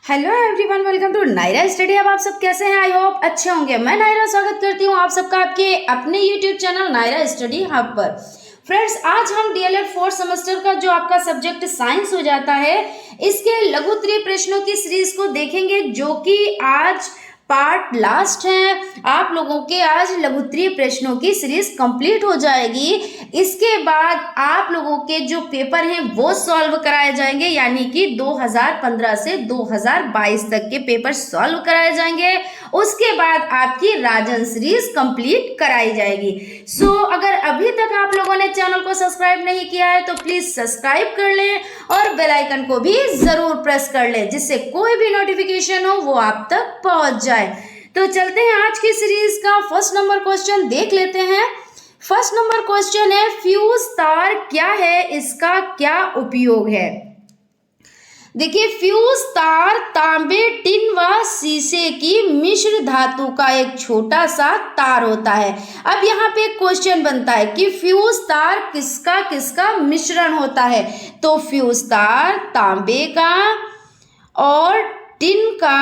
Hello everyone, welcome to Naira study. अब आप सब कैसे हैं? आई होप अच्छे होंगे। मैं नायरा स्वागत करती हूं आप सबका आपके अपने YouTube channel Naira study hub पर। फ्रेंड्स, आज हम डीएलएड फोर्थ सेमेस्टर का जो आपका सब्जेक्ट साइंस हो जाता है, इसके लघु उत्तरीय प्रश्नों की सीरीज को देखेंगे, जो कि आज पार्ट लास्ट है। आप लोगों के आज लघु उत्तरीय प्रश्नों की सीरीज कंप्लीट हो जाएगी। इसके बाद आप लोगों के जो पेपर हैं वो सॉल्व कराए जाएंगे, यानी कि 2015 से 2022 तक के पेपर सॉल्व कराए जाएंगे। उसके बाद आपकी राजन सीरीज कंप्लीट कराई जाएगी। सो अगर अभी तक आप लोगों ने चैनल को सब्सक्राइब नहीं किया है तो प्लीज सब्सक्राइब कर लें और बेल आइकन को भी जरूर प्रेस कर लें, जिससे कोई भी नोटिफिकेशन हो वो आप तक पहुंच जाए। तो चलते हैं आज की सीरीज का फर्स्ट नंबर क्वेश्चन देख लेते हैं। फर्स्ट नंबर क्वेश्चन है, फ्यूज तार क्या है, इसका क्या उपयोग है? देखिए, फ्यूज तार तांबे, टिन व शीशे की मिश्र धातु का एक छोटा सा तार होता है। अब यहाँ पे क्वेश्चन बनता है कि फ्यूज तार किसका किसका मिश्रण होता है। तो फ्यूज तार तांबे का और टिन का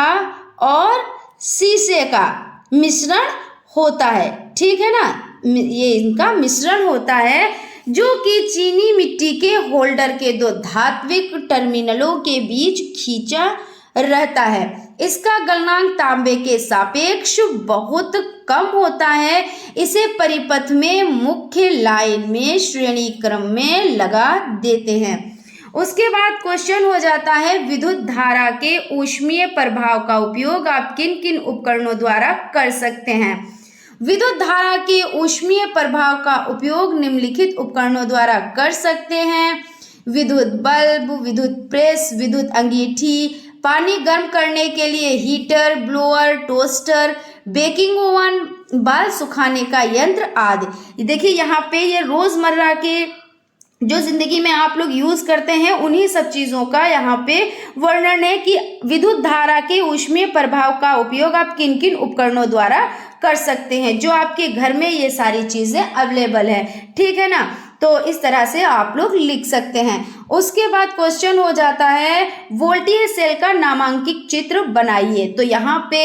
और शीशे का मिश्रण होता है, ठीक है ना। ये इनका मिश्रण होता है, जो कि चीनी मिट्टी के होल्डर के दो धात्विक टर्मिनलों के बीच खींचा रहता है। इसका गलनांक तांबे के सापेक्ष बहुत कम होता है। इसे परिपथ में मुख्य लाइन में श्रेणी क्रम में लगा देते हैं। उसके बाद क्वेश्चन हो जाता है, विद्युत धारा के ऊष्मीय प्रभाव का उपयोग आप किन किन उपकरणों द्वारा कर सकते हैं? विद्युत धारा के ऊष्मीय प्रभाव का उपयोग निम्नलिखित उपकरणों द्वारा कर सकते हैं: विद्युत बल्ब, विद्युत प्रेस, विद्युत अंगीठी, पानी गर्म करने के लिए heater, blower, toaster, baking oven, बाल सुखाने का यंत्र आदि। देखिए, यहाँ पे ये रोजमर्रा के जो जिंदगी में आप लोग यूज करते हैं उन्हीं सब चीजों का यहाँ पे वर्णन है कि विद्युत धारा के ऊष्मीय प्रभाव का उपयोग आप किन किन उपकरणों द्वारा कर सकते हैं, जो आपके घर में ये सारी चीजें अवेलेबल है, ठीक है ना। तो इस तरह से आप लोग लिख सकते हैं। उसके बाद क्वेश्चन हो जाता है, वोल्टेज सेल का नामांकित चित्र बनाइए। तो यहाँ पे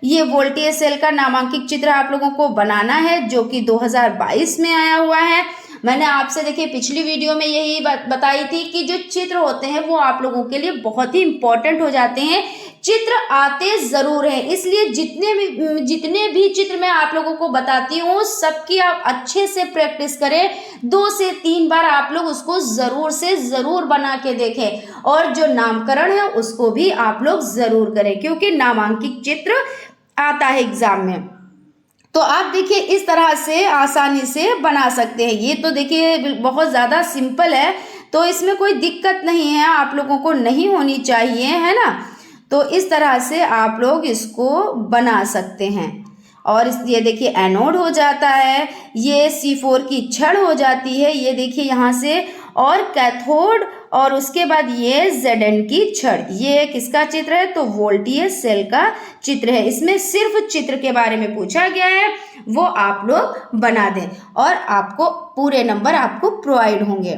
ये वोल्टेज सेल का नामांकित चित्र आप लोगों को बनाना है, जो कि 2022 में आया हुआ है। मैंने आपसे देखिए पिछली वीडियो में यही बात बताई थी कि जो चित्र होते हैं वो आप लोगों के लिए बहुत ही इंपॉर्टेंट हो जाते हैं। चित्र आते जरूर हैं, इसलिए जितने भी चित्र मैं आप लोगों को बताती हूँ सबकी आप अच्छे से प्रैक्टिस करें। 2 से 3 बार आप लोग उसको जरूर से जरूर बना के देखें, और जो नामकरण है उसको भी आप लोग जरूर करें, क्योंकि नामांकित चित्र आता है एग्जाम में। तो आप देखिए इस तरह से आसानी से बना सकते हैं। ये तो देखिए बहुत ज़्यादा सिंपल है, तो इसमें कोई दिक्कत नहीं है, आप लोगों को नहीं होनी चाहिए, है ना। तो इस तरह से आप लोग इसको बना सकते हैं। और ये देखिए एनोड हो जाता है, ये C4 की छड़ हो जाती है, ये देखिए यहाँ से, और कैथोड, और उसके बाद ये Zn की छड़। ये किसका चित्र है? तो वोल्टेज सेल का चित्र है। इसमें सिर्फ चित्र के बारे में पूछा गया है, वो आप लोग बना दें और आपको पूरे नंबर आपको प्रोवाइड होंगे,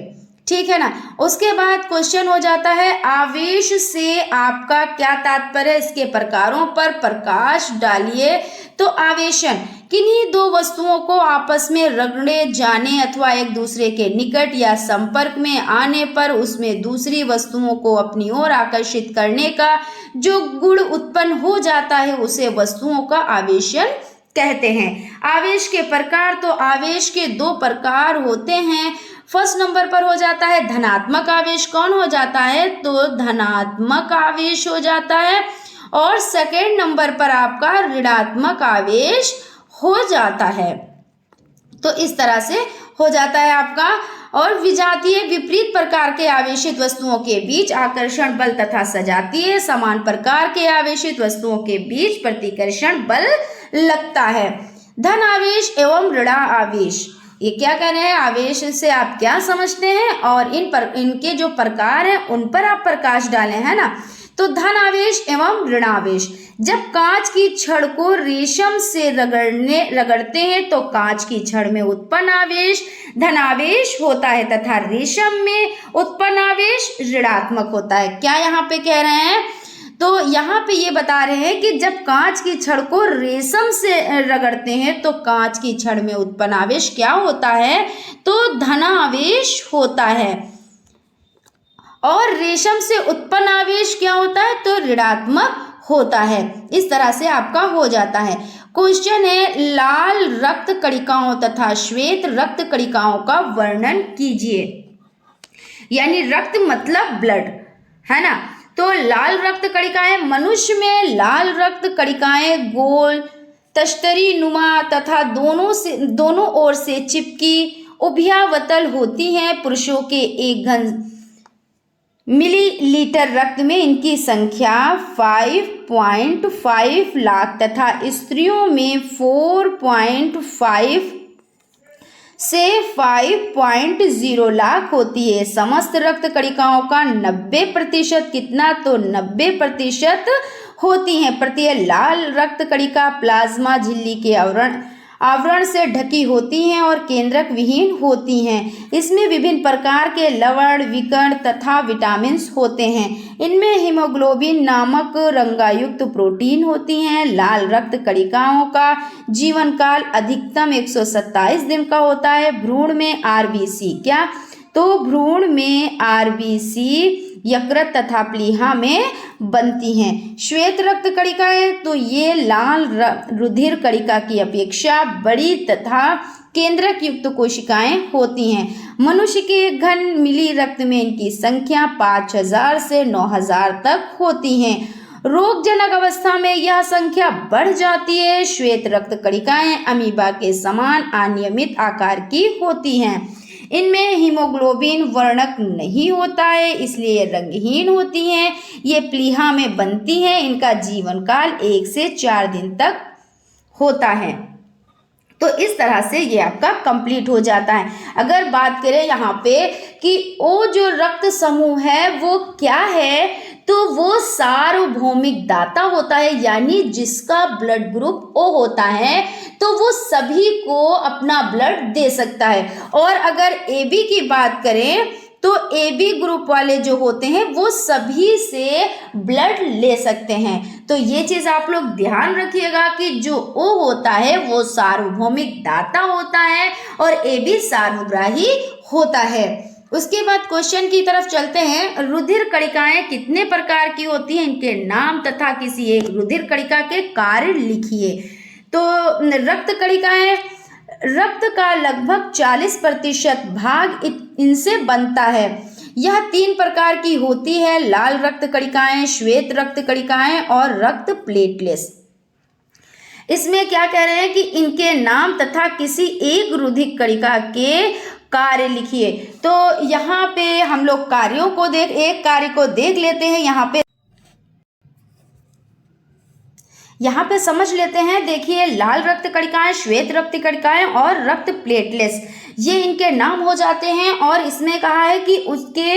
ठीक है ना। उसके बाद क्वेश्चन हो जाता है, आवेश से आपका क्या तात्पर्य है? इसके प्रकारों पर प्रकाश डालिए। तो आवेशन किन्हीं दो वस्तुओं को आपस में रगड़े जाने अथवा एक दूसरे के निकट या संपर्क में आने पर उसमें दूसरी वस्तुओं को अपनी ओर आकर्षित करने का जो गुण उत्पन्न हो जाता है, उसे वस्तुओं का आवेशन कहते हैं। आवेश के प्रकार, तो आवेश के 2 प्रकार होते हैं। फर्स्ट नंबर पर हो जाता है धनात्मक आवेश। कौन हो जाता है? तो धनात्मक आवेश हो जाता है। और सेकेंड नंबर पर आपका ऋणात्मक आवेश हो जाता है। तो इस तरह से हो जाता है आपका। और विजातीय विपरीत प्रकार के आवेशित वस्तुओं के बीच आकर्षण बल तथा सजातीय समान प्रकार के आवेशित वस्तुओं के बीच प्रतिकर्षण बल लगता है। धन आवेश एवं ऋण आवेश, ये क्या कह रहे हैं? आवेश से आप क्या समझते हैं और इनके जो प्रकार हैं उन पर आप प्रकाश डालें, है ना। तो धन आवेश एवं ऋण आवेश, जब कांच की छड़ को रेशम से रगड़ते हैं तो कांच की छड़ में उत्पन्न आवेश धनावेश होता है तथा रेशम में उत्पन्न आवेश ऋणात्मक होता है। क्या यहाँ पे कह रहे हैं? तो यहाँ पे ये बता रहे हैं कि जब कांच की छड़ को रेशम से रगड़ते हैं तो कांच की छड़ में उत्पन्न आवेश क्या होता है, तो धनावेश होता है, और रेशम से उत्पन्न आवेश क्या होता है, तो ऋणात्मक होता है। इस तरह से आपका हो जाता है। क्वेश्चन है, लाल रक्त कणिकाओं तथा श्वेत रक्त कणिकाओं का वर्णन कीजिए। यानी रक्त मतलब ब्लड, है ना। तो लाल रक्त कणिकाएं, मनुष्य में लाल रक्त कणिकाएं गोल तश्तरी नुमा तथा दोनों ओर से चिपकी उभयावतल होती हैं। पुरुषों के 1 घन मिलीलीटर रक्त में इनकी संख्या 5.5 लाख तथा स्त्रियों में 4.5 से 5.0 लाख होती है। समस्त रक्त कणिकाओं का 90% कितना, तो 90% होती हैं। प्रत्येक लाल रक्त कणिका प्लाज्मा झिल्ली के आवरण से ढकी होती हैं और केंद्रक विहीन होती हैं। इसमें विभिन्न प्रकार के लवण, विकर्ण तथा विटामिन्स होते हैं। इनमें हीमोग्लोबिन नामक रंगायुक्त प्रोटीन होती हैं। लाल रक्त कणिकाओं का जीवन काल अधिकतम 127 दिन का होता है। भ्रूण में आरबीसी क्या, तो भ्रूण में आरबीसी यकृत तथा प्लीहा में बनती हैं। श्वेत रक्त कणिकाएं, तो ये लाल रुधिर कणिका की अपेक्षा बड़ी तथा केंद्रक युक्त कोशिकाएं होती हैं। मनुष्य के 1 घन मिली रक्त में इनकी संख्या 5000 से 9000 तक होती हैं। रोगजनक अवस्था में यह संख्या बढ़ जाती है। श्वेत रक्त कणिकाएं अमीबा के समान अनियमित आकार की होती हैं। इनमें हीमोग्लोबिन वर्णक नहीं होता है, इसलिए रंगहीन होती हैं। ये प्लीहा में बनती हैं। इनका जीवन काल 1 से 4 दिन तक होता है। तो इस तरह से ये आपका कंप्लीट हो जाता है। अगर बात करें यहाँ पे कि ओ जो रक्त समूह है वो क्या है, तो वो सार्वभौमिक दाता होता है। यानी जिसका ब्लड ग्रुप ओ होता है तो वो सभी को अपना ब्लड दे सकता है। और अगर AB की बात करें तो AB ग्रुप वाले जो होते हैं वो सभी से ब्लड ले सकते हैं। तो ये चीज आप लोग ध्यान रखिएगा कि जो O होता है वो सार्वभौमिक दाता होता है और AB सार्वग्राही होता है। उसके बाद क्वेश्चन की तरफ चलते हैं। रुधिर कणिकाएं कितने प्रकार की होती हैं, इनके नाम तथा किसी एक रुधिर कणिका के कार्य लिखिए। तो रक्त कणिकाएं, रक्त का लगभग 40% भाग इनसे बनता है। यह 3 प्रकार की होती है, लाल रक्त कणिकाएं, श्वेत रक्त कणिकाएं और रक्त प्लेटलेट्स। इसमें क्या कह रहे हैं कि इनके नाम तथा किसी एक रुधिर कणिका के कार्य लिखिए। तो यहाँ पे हम लोग कार्यों को एक कार्य को देख लेते हैं। यहाँ पे समझ लेते हैं। देखिए, लाल रक्त कणिकाएं, श्वेत रक्त कणिकाएं और रक्त प्लेटलेट्स, ये इनके नाम हो जाते हैं। और इसमें कहा है कि उसके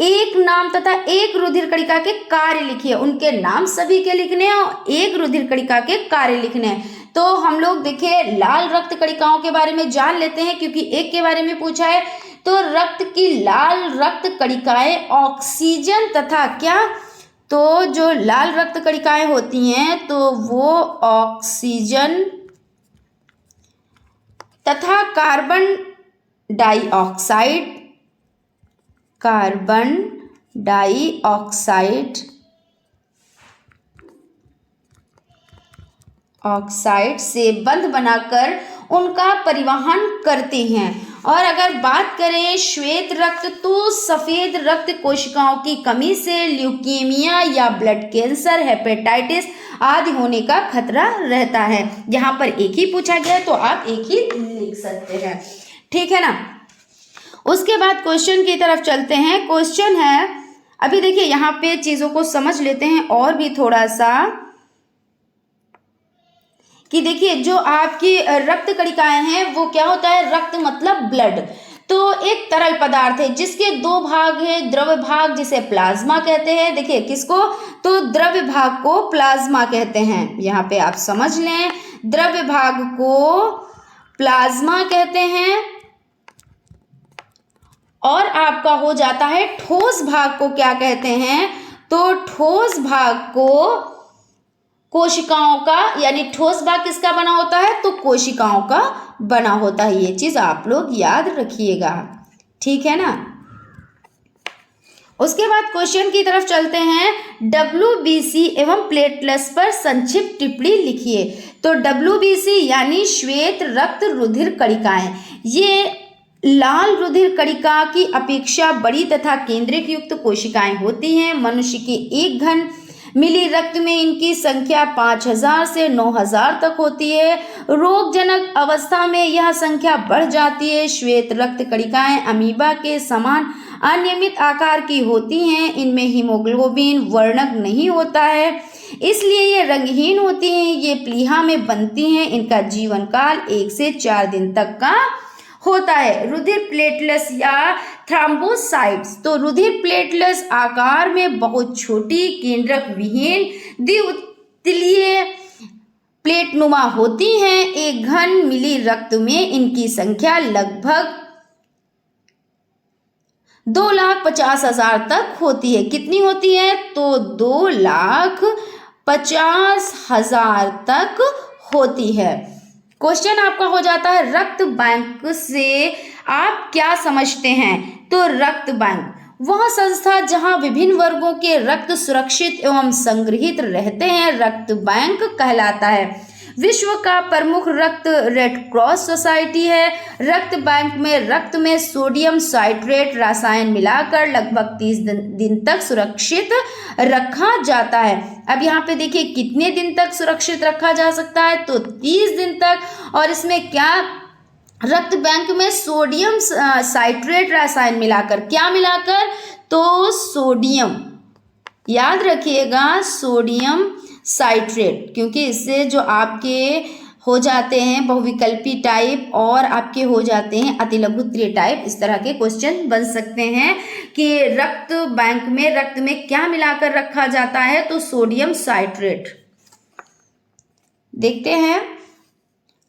एक नाम तथा एक रुधिर कणिका के कार्य लिखिए। उनके नाम सभी के लिखने हैं और एक रुधिर कणिका के कार्य लिखने हैं। तो हम लोग देखिए लाल रक्त कणिकाओं के बारे में जान लेते हैं, क्योंकि एक के बारे में पूछा है। तो रक्त की लाल रक्त कणिकाएं ऑक्सीजन तथा क्या, तो जो लाल रक्त कणिकाएं होती हैं तो वो ऑक्सीजन तथा कार्बन डाइऑक्साइड से बंध बनाकर उनका परिवहन करते हैं। और अगर बात करें श्वेत रक्त, तो सफेद रक्त कोशिकाओं की कमी से ल्यूकीमिया या ब्लड कैंसर, हेपेटाइटिस आदि होने का खतरा रहता है। यहाँ पर एक ही पूछा गया है तो आप एक ही लिख सकते हैं, ठीक है ना। उसके बाद क्वेश्चन की तरफ चलते हैं। क्वेश्चन है, अभी देखिए यहाँ पे चीजों को समझ लेते हैं और भी थोड़ा सा, कि देखिए जो आपकी रक्त कणिकाएं हैं वो क्या होता है, रक्त मतलब ब्लड। तो एक तरल पदार्थ है जिसके 2 भाग हैं, द्रव्य भाग जिसे प्लाज्मा कहते हैं। देखिए किसको, तो द्रव्य भाग को प्लाज्मा कहते हैं। यहाँ पे आप समझ लें, द्रव्य भाग को प्लाज्मा कहते हैं। और आपका हो जाता है ठोस भाग को क्या कहते हैं, तो ठोस भाग को कोशिकाओं का, यानी ठोस भाग किसका बना होता है, तो कोशिकाओं का बना होता है। ये चीज आप लोग याद रखिएगा, ठीक है ना। उसके बाद क्वेश्चन की तरफ चलते हैं। WBC एवं प्लेटलेट्स पर संक्षिप्त टिप्पणी लिखिए। तो WBC यानी श्वेत रक्त रुधिर कणिकाएं, ये लाल रुधिर कणिका की अपेक्षा बड़ी तथा केंद्रक युक्त कोशिकाएं होती हैं। मनुष्य के 1 घन मिली रक्त में इनकी संख्या 5000 से 9000 तक होती है। रोगजनक अवस्था में यह संख्या बढ़ जाती है। श्वेत रक्त कणिकाएं अमीबा के समान अनियमित आकार की होती हैं। इनमें हीमोग्लोबिन वर्णक नहीं होता है, इसलिए ये रंगहीन होती हैं। ये प्लीहा में बनती हैं। इनका जीवन काल 1 से 4 दिन तक का होता है। रुधिर प्लेटलेट्स या थ्रोम्बोसाइट्स, तो रुधिर प्लेटलेट्स आकार में बहुत छोटी केंद्रक विहीन द्वितलीय प्लेटनुमा होती हैं। 1 घन मिली रक्त में इनकी संख्या लगभग 2,50,000 तक होती है। कितनी होती है, तो 2,50,000 तक होती है। क्वेश्चन आपका हो जाता है, रक्त बैंक से आप क्या समझते हैं। तो रक्त बैंक वह संस्था जहां विभिन्न वर्गों के रक्त सुरक्षित एवं संग्रहित रहते हैं, रक्त बैंक कहलाता है। विश्व का प्रमुख रक्त रेड क्रॉस सोसाइटी है। रक्त बैंक में रक्त में सोडियम साइट्रेट रसायन मिलाकर लगभग 30 दिन तक सुरक्षित रखा जाता है। अब यहाँ पे देखिए कितने दिन तक सुरक्षित रखा जा सकता है, तो 30 दिन तक। और इसमें क्या, रक्त बैंक में सोडियम साइट्रेट रसायन मिलाकर, क्या मिलाकर, तो सोडियम, याद रखिएगा सोडियम साइट्रेट, क्योंकि इससे जो आपके हो जाते हैं बहुविकल्पी टाइप और आपके हो जाते हैं अतिलघुत्तरीय टाइप, इस तरह के क्वेश्चन बन सकते हैं कि रक्त बैंक में रक्त में क्या मिलाकर रखा जाता है, तो सोडियम साइट्रेट। देखते हैं,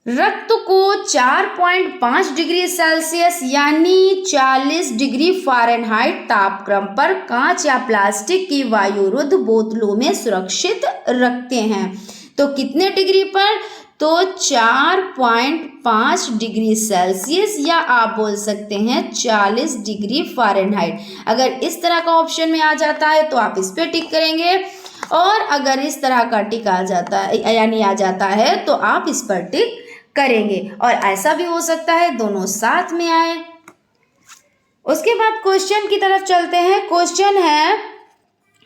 रक्त को 4.5 डिग्री सेल्सियस यानी 40 डिग्री फ़ारेनहाइट तापक्रम पर कांच या प्लास्टिक की वायुरुद्ध बोतलों में सुरक्षित रखते हैं। तो कितने डिग्री पर, तो 4.5 डिग्री सेल्सियस, या आप बोल सकते हैं 40 डिग्री फ़ारेनहाइट। अगर इस तरह का ऑप्शन में आ जाता है तो आप इस पे टिक करेंगे, और अगर इस तरह का टिक आ जाता है यानी आ जाता है तो आप इस पर टिक करेंगे। और ऐसा भी हो सकता है दोनों साथ में आए। उसके बाद क्वेश्चन की तरफ चलते हैं। क्वेश्चन है,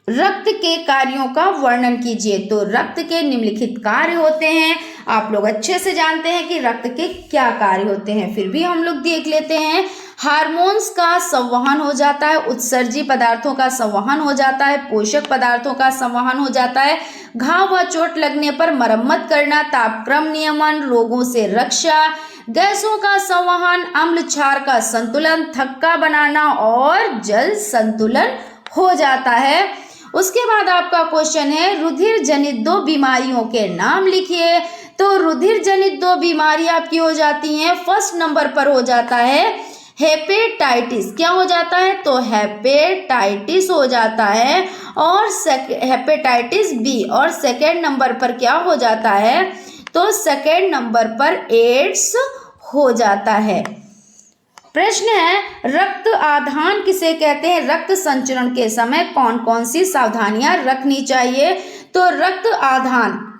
रक्त के कार्यों का वर्णन कीजिए। तो रक्त के निम्नलिखित कार्य होते हैं। आप लोग अच्छे से जानते हैं कि रक्त के क्या कार्य होते हैं, फिर भी हम लोग देख लेते हैं। हार्मोन्स का संवहन हो जाता है, उत्सर्जी पदार्थों का संवहन हो जाता है, पोषक पदार्थों का संवहन हो जाता है, घाव व चोट लगने पर मरम्मत करना, तापक्रम नियमन, रोगों से रक्षा, गैसों का संवहन, अम्ल क्षार का संतुलन, थक्का बनाना और जल संतुलन हो जाता है। उसके बाद आपका क्वेश्चन है, रुधिर जनित 2 बीमारियों के नाम लिखिए। तो रुधिर जनित 2 बीमारी आपकी हो जाती हैं। फर्स्ट नंबर पर हो जाता है हेपेटाइटिस। क्या हो जाता है, तो हेपेटाइटिस हो जाता है, और हेपेटाइटिस बी। और सेकेंड नंबर पर क्या हो जाता है, तो सेकेंड नंबर पर एड्स हो जाता है। प्रश्न है, रक्त आधान किसे कहते हैं। रक्त संचरण के समय कौन कौन सी सावधानियां रखनी चाहिए। तो रक्त आधान,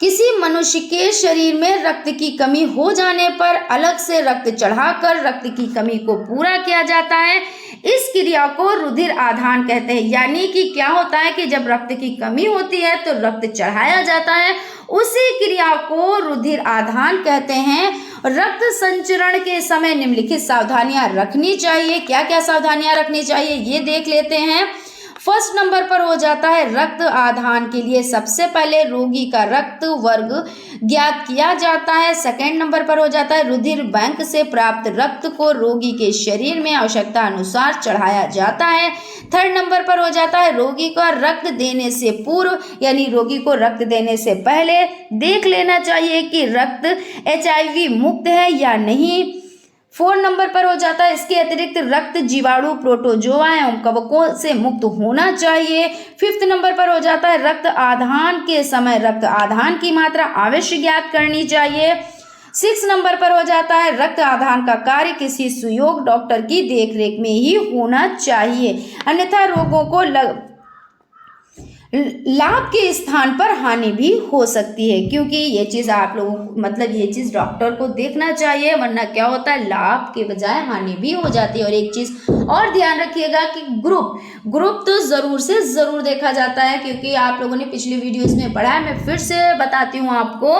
किसी मनुष्य के शरीर में रक्त की कमी हो जाने पर अलग से रक्त चढ़ाकर रक्त की कमी को पूरा किया जाता है। इस क्रिया को रुधिर आधान कहते हैं। यानी कि क्या होता है कि जब रक्त की कमी होती है तो रक्त चढ़ाया जाता है, उसी क्रिया को रुधिर आधान कहते हैं। रक्त संचरण के समय निम्नलिखित सावधानियां रखनी चाहिए। क्या क्या सावधानियां रखनी चाहिए ये देख लेते हैं। फर्स्ट नंबर पर हो जाता है, रक्त आधान के लिए सबसे पहले रोगी का रक्त वर्ग ज्ञात किया जाता है। सेकेंड नंबर पर हो जाता है, रुधिर बैंक से प्राप्त रक्त को रोगी के शरीर में आवश्यकता अनुसार चढ़ाया जाता है। थर्ड नंबर पर हो जाता है, रोगी का रक्त देने से पूर्व यानी रोगी को रक्त देने से पहले देख लेना चाहिए कि रक्त HIV मुक्त है या नहीं। 4 नंबर पर हो जाता है इसके अतिरिक्त रक्त जीवाणु प्रोटोजोआ एवं कवकों से मुक्त होना चाहिए। 5th नंबर पर हो जाता है रक्त आधान के समय रक्त आधान की मात्रा अवश्य ज्ञात करनी चाहिए। 6 नंबर पर हो जाता है रक्त आधान का कार्य किसी सुयोग्य डॉक्टर की देखरेख में ही होना चाहिए, अन्यथा रोगों को लाभ के स्थान पर हानि भी हो सकती है, क्योंकि ये चीज़ आप लोगों को मतलब ये चीज़ डॉक्टर को देखना चाहिए, वरना क्या होता है लाभ के बजाय हानि भी हो जाती है। और एक चीज़ और ध्यान रखिएगा कि ग्रुप तो ज़रूर से ज़रूर देखा जाता है, क्योंकि आप लोगों ने पिछली वीडियोस में पढ़ा है। मैं फिर से बताती हूँ आपको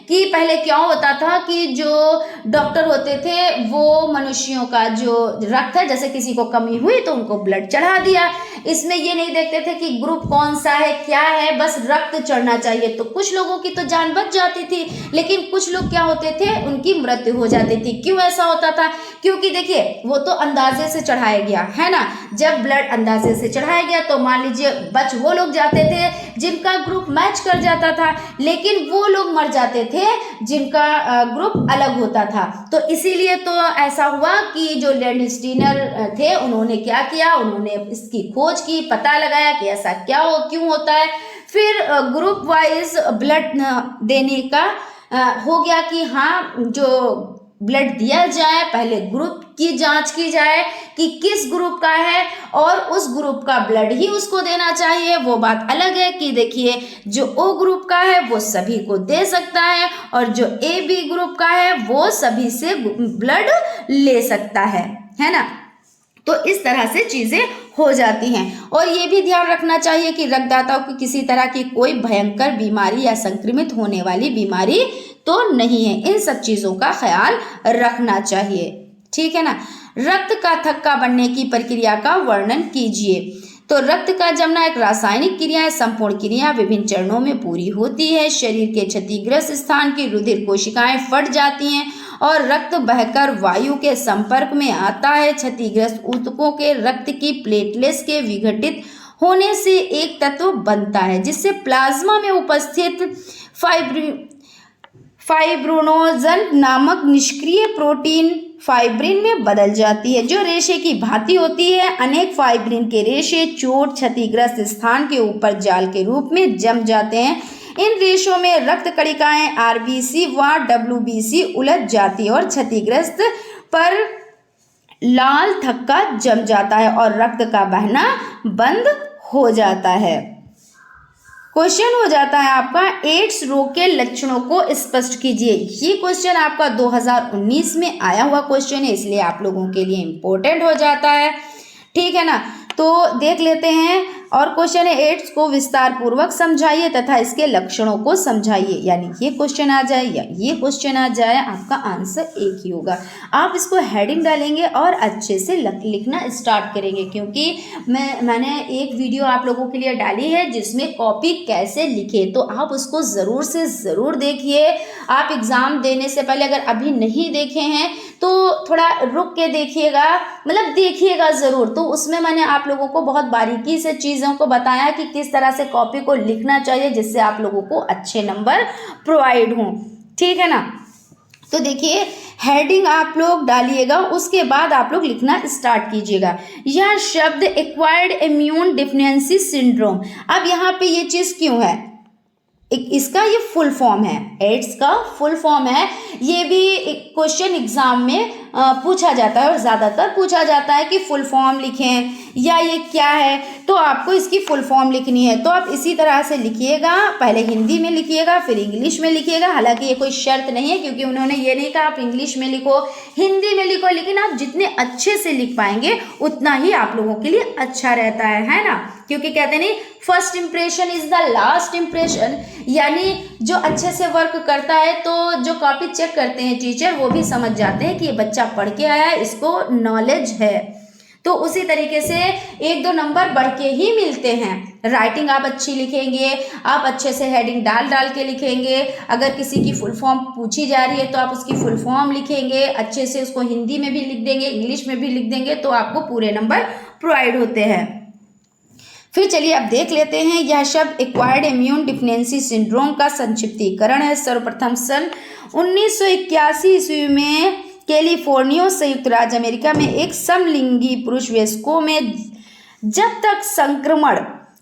कि पहले क्या होता था कि जो डॉक्टर होते थे वो मनुष्यों का जो रक्त है, जैसे किसी को कमी हुई तो उनको ब्लड चढ़ा दिया, इसमें ये नहीं देखते थे कि ग्रुप कौन सा है क्या है, बस रक्त चढ़ना चाहिए। तो कुछ लोगों की तो जान बच जाती थी, लेकिन कुछ लोग क्या होते थे उनकी मृत्यु हो जाती थी। क्यों ऐसा होता था? क्योंकि देखिए वो तो अंदाजे से चढ़ाया गया है ना, जब ब्लड अंदाजे से चढ़ाया गया तो मान लीजिए बच वो लोग जाते थे जिनका ग्रुप मैच कर जाता था, लेकिन वो लोग मर जाते थे जिनका ग्रुप अलग होता था। तो इसीलिए तो ऐसा हुआ कि जो लैंडस्टीनर थे उन्होंने क्या किया, उन्होंने इसकी खोज की, पता लगाया कि ऐसा क्यों होता है। फिर ग्रुप वाइज ब्लड देने का हो गया कि हाँ जो ब्लड दिया जाए पहले ग्रुप की जांच की जाए कि किस ग्रुप का है और उस ग्रुप का ब्लड ही उसको देना चाहिए। वो बात अलग है कि देखिए जो ओ ग्रुप का है वो सभी को दे सकता है और जो ए बी ग्रुप का है वो सभी से ब्लड ले सकता है ना। तो इस तरह से चीज़ें हो जाती हैं। और ये भी ध्यान रखना चाहिए कि रक्तदाताओं को किसी तरह की कोई भयंकर बीमारी या संक्रमित होने वाली बीमारी तो नहीं है, इन सब चीज़ों का ख्याल रखना चाहिए, ठीक है ना। रक्त का थक्का बनने की प्रक्रिया का वर्णन कीजिए। तो रक्त का जमना एक रासायनिक क्रिया है, संपूर्ण क्रिया विभिन्न चरणों में पूरी होती है। शरीर के क्षतिग्रस्त स्थान की रुधिर कोशिकाएं फट जाती हैं और रक्त बहकर वायु के संपर्क में आता है। क्षतिग्रस्त ऊतकों के रक्त की प्लेटलेट्स के विघटित होने से एक तत्व बनता है जिससे प्लाज्मा में उपस्थित फाइब्रिनोजन नामक निष्क्रिय प्रोटीन फाइब्रिन में बदल जाती है, जो रेशे की भांति होती है। अनेक फाइब्रिन के रेशे चोट क्षतिग्रस्त स्थान के ऊपर जाल के रूप में जम जाते हैं। इन रेशों में रक्त कणिकाएं आरबीसी व डब्ल्यूबीसी उलझ जाती है और क्षतिग्रस्त पर लाल थक्का जम जाता है और रक्त का बहना बंद हो जाता है। क्वेश्चन हो जाता है आपका एड्स रोग के लक्षणों को स्पष्ट कीजिए। ये क्वेश्चन आपका 2019 में आया हुआ क्वेश्चन है, इसलिए आप लोगों के लिए इम्पोर्टेंट हो जाता है, ठीक है ना। तो देख लेते हैं। और क्वेश्चन है एड्स को विस्तार पूर्वक समझाइए तथा इसके लक्षणों को समझाइए। यानी ये क्वेश्चन आ जाए या ये क्वेश्चन आ जाए, आपका आंसर एक ही होगा। आप इसको हेडिंग डालेंगे और अच्छे से लिखना स्टार्ट करेंगे, क्योंकि मैंने एक वीडियो आप लोगों के लिए डाली है जिसमें कॉपी कैसे लिखे, तो आप उसको ज़रूर से ज़रूर देखिए। आप एग्ज़ाम देने से पहले अगर अभी नहीं देखे हैं तो थोड़ा रुक के देखिएगा, मतलब देखिएगा ज़रूर। तो उसमें मैंने आप लोगों को बहुत बारीकी से चीज़ों को बताया कि किस तरह से कॉपी को लिखना चाहिए जिससे आप लोगों को अच्छे नंबर प्रोवाइड हों, ठीक है ना। तो देखिए हेडिंग आप लोग डालिएगा, उसके बाद आप लोग लिखना स्टार्ट कीजिएगा। यह शब्द एक्वायर्ड इम्यून डिफिशिएंसी सिंड्रोम, अब यहाँ पे ये चीज़ क्यों है, इसका ये फुल फॉर्म है, एड्स का फुल फॉर्म है। ये भी क्वेश्चन एग्जाम में पूछा जाता है और ज़्यादातर पूछा जाता है कि फुल फॉर्म लिखें या ये क्या है, तो आपको इसकी फुल फॉर्म लिखनी है। तो आप इसी तरह से लिखिएगा, पहले हिंदी में लिखिएगा फिर इंग्लिश में लिखिएगा। हालांकि ये कोई शर्त नहीं है, क्योंकि उन्होंने ये नहीं कहा आप इंग्लिश में लिखो हिंदी में लिखो, लेकिन आप जितने अच्छे से लिख पाएंगे उतना ही आप लोगों के लिए अच्छा रहता है ना। क्योंकि कहते नहीं first impression is the last impression, यानी जो अच्छे से वर्क करता है तो जो कॉपी चेक करते हैं टीचर वो भी समझ जाते हैं कि ये बच्चा पढ़ के आया है, इसको नॉलेज है। तो उसी तरीके से 1-2 नंबर बढ़ के ही मिलते हैं। राइटिंग आप अच्छी लिखेंगे, आप अच्छे से हेडिंग डाल के लिखेंगे। अगर किसी की फुल फॉर्म पूछी जा रही है तो आप उसकी फुल फॉर्म लिखेंगे, अच्छे से उसको हिंदी में भी लिख देंगे, इंग्लिश में भी लिख देंगे, तो आपको पूरे नंबर प्रोवाइड होते हैं। फिर चलिए अब देख लेते हैं। यह शब्द एक्वायर्ड इम्यून डिफिशिएंसी सिंड्रोम का संक्षिप्तीकरण है। सर्वप्रथम सन 1981 ईस्वी में कैलिफोर्निया संयुक्त राज्य अमेरिका में एक समलिंगी पुरुष वयस्कों में जब तक संक्रमण,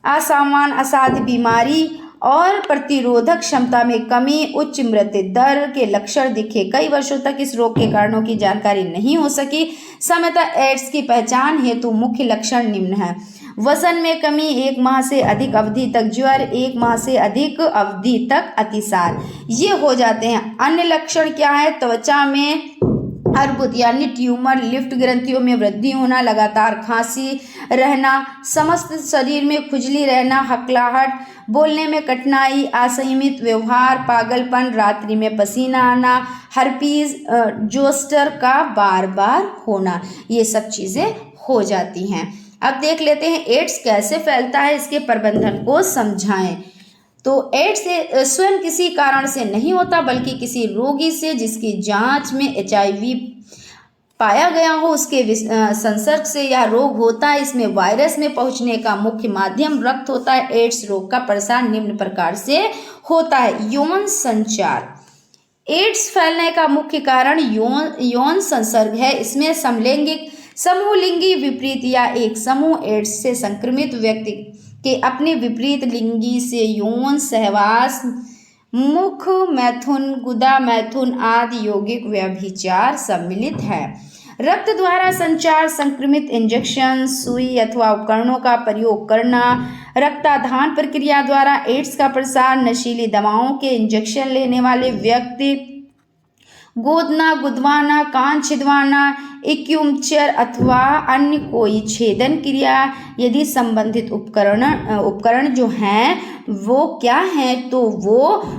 असामान्य असाध्य बीमारी और प्रतिरोधक क्षमता में कमी, उच्च मृत्यु दर के लक्षण दिखे। कई वर्षों तक इस रोग के कारणों की जानकारी नहीं हो सकी। सामान्यतः एड्स की पहचान हेतु मुख्य लक्षण निम्न हैं: वजन में कमी, 1 माह से अधिक अवधि तक ज्वर, 1 माह से अधिक अवधि तक अतिसार, ये हो जाते हैं। अन्य लक्षण क्या है? त्वचा में अर्बुद यानी ट्यूमर, लिफ्ट ग्रंथियों में वृद्धि होना, लगातार खांसी रहना, समस्त शरीर में खुजली रहना, हकलाहट, बोलने में कठिनाई, असंयमित व्यवहार, पागलपन, रात्रि में पसीना आना, हर्पीज जोस्टर का बार बार होना, ये सब चीज़ें हो जाती हैं। अब देख लेते हैं एड्स कैसे फैलता है, इसके प्रबंधन को समझाएं। तो एड्स स्वयं किसी कारण से नहीं होता, बल्कि किसी रोगी से जिसकी जांच में HIV पाया गया हो उसके संसर्ग से यह रोग होता है। इसमें वायरस में पहुंचने का मुख्य माध्यम रक्त होता है। एड्स रोग का प्रसार निम्न प्रकार से होता है। यौन संचार, एड्स फैलने का मुख्य कारण यौन संसर्ग है। इसमें समलैंगिक, समूहलिंगी विपरीत या एक समूह एड्स से संक्रमित व्यक्ति के अपने विपरीत लिंगी से यौन सहवास, मुख मैथुन, गुदा मैथुन आदि यौगिक व्यभिचार सम्मिलित है। रक्त द्वारा संचार, संक्रमित इंजेक्शन, सुई अथवा उपकरणों का प्रयोग करना, रक्ताधान प्रक्रिया द्वारा एड्स का प्रसार, नशीली दवाओं के इंजेक्शन लेने वाले व्यक्ति, गोदना, गुदवाना, कान छिदवाना, एक्यूपंक्चर अथवा अन्य कोई छेदन क्रिया, यदि संबंधित उपकरण जो हैं वो क्या हैं तो वो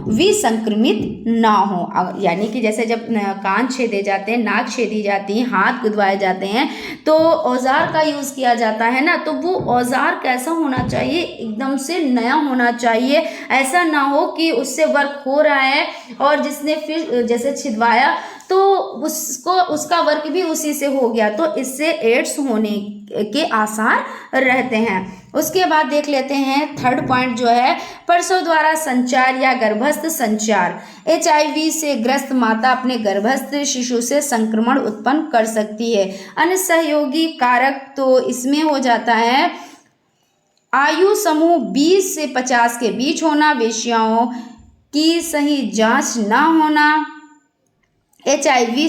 विसंक्रमित ना हो। यानी कि जैसे जब कान छेदे जाते हैं, नाक छेदी जाती है, हाथ गुदवाए जाते हैं, तो औजार का यूज़ किया जाता है ना, तो वो औजार कैसा होना चाहिए? एकदम से नया होना चाहिए। ऐसा ना हो कि उससे वर्क हो रहा है और जिसने फिर जैसे छिदवाया तो उसका वर्क भी उसी से हो गया, तो इससे एड्स होने के आसार रहते हैं। उसके बाद देख लेते हैं थर्ड पॉइंट जो है प्रसव द्वारा संचार या गर्भस्थ संचार। HIV से ग्रस्त माता अपने गर्भस्थ शिशु से संक्रमण उत्पन्न कर सकती है। अन्य सहयोगी कारक तो इसमें हो जाता है आयु समूह 20 से 50 के बीच होना, वेश्याओं की सही जांच ना होना, HIV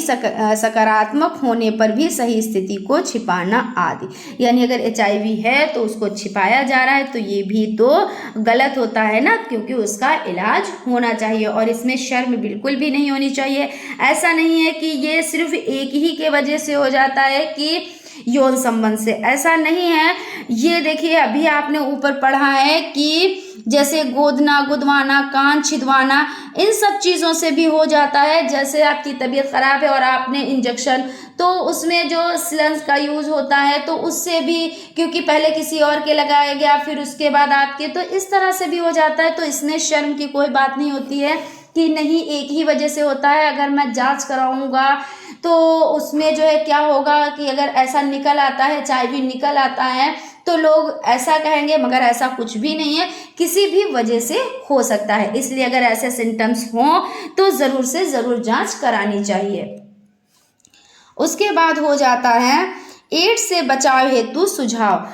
सकारात्मक होने पर भी सही स्थिति को छिपाना आदि। यानी अगर HIV है तो उसको छिपाया जा रहा है तो ये भी तो गलत होता है ना, क्योंकि उसका इलाज होना चाहिए। और इसमें शर्म बिल्कुल भी नहीं होनी चाहिए। ऐसा नहीं है कि ये सिर्फ एक ही के वजह से हो जाता है कि यौन संबंध से, ऐसा नहीं है। ये देखिए अभी आपने ऊपर पढ़ा है कि जैसे गोदना, गुदवाना, कान छिदवाना, इन सब चीज़ों से भी हो जाता है। जैसे आपकी तबीयत ख़राब है और आपने इंजेक्शन, तो उसमें जो सिलंस का यूज़ होता है तो उससे भी, क्योंकि पहले किसी और के लगाया गया फिर उसके बाद आपके, तो इस तरह से भी हो जाता है। तो इसमें शर्म की कोई बात नहीं होती है कि नहीं एक ही वजह से होता है। अगर मैं जांच कराऊंगा तो उसमें जो है क्या होगा कि अगर ऐसा निकल आता है, HIV निकल आता है, तो लोग ऐसा कहेंगे, मगर ऐसा कुछ भी नहीं है, किसी भी वजह से हो सकता है। इसलिए अगर ऐसे सिम्टम्स हों तो ज़रूर से ज़रूर जांच करानी चाहिए। उसके बाद हो जाता है एड्स से बचाव हेतु सुझाव।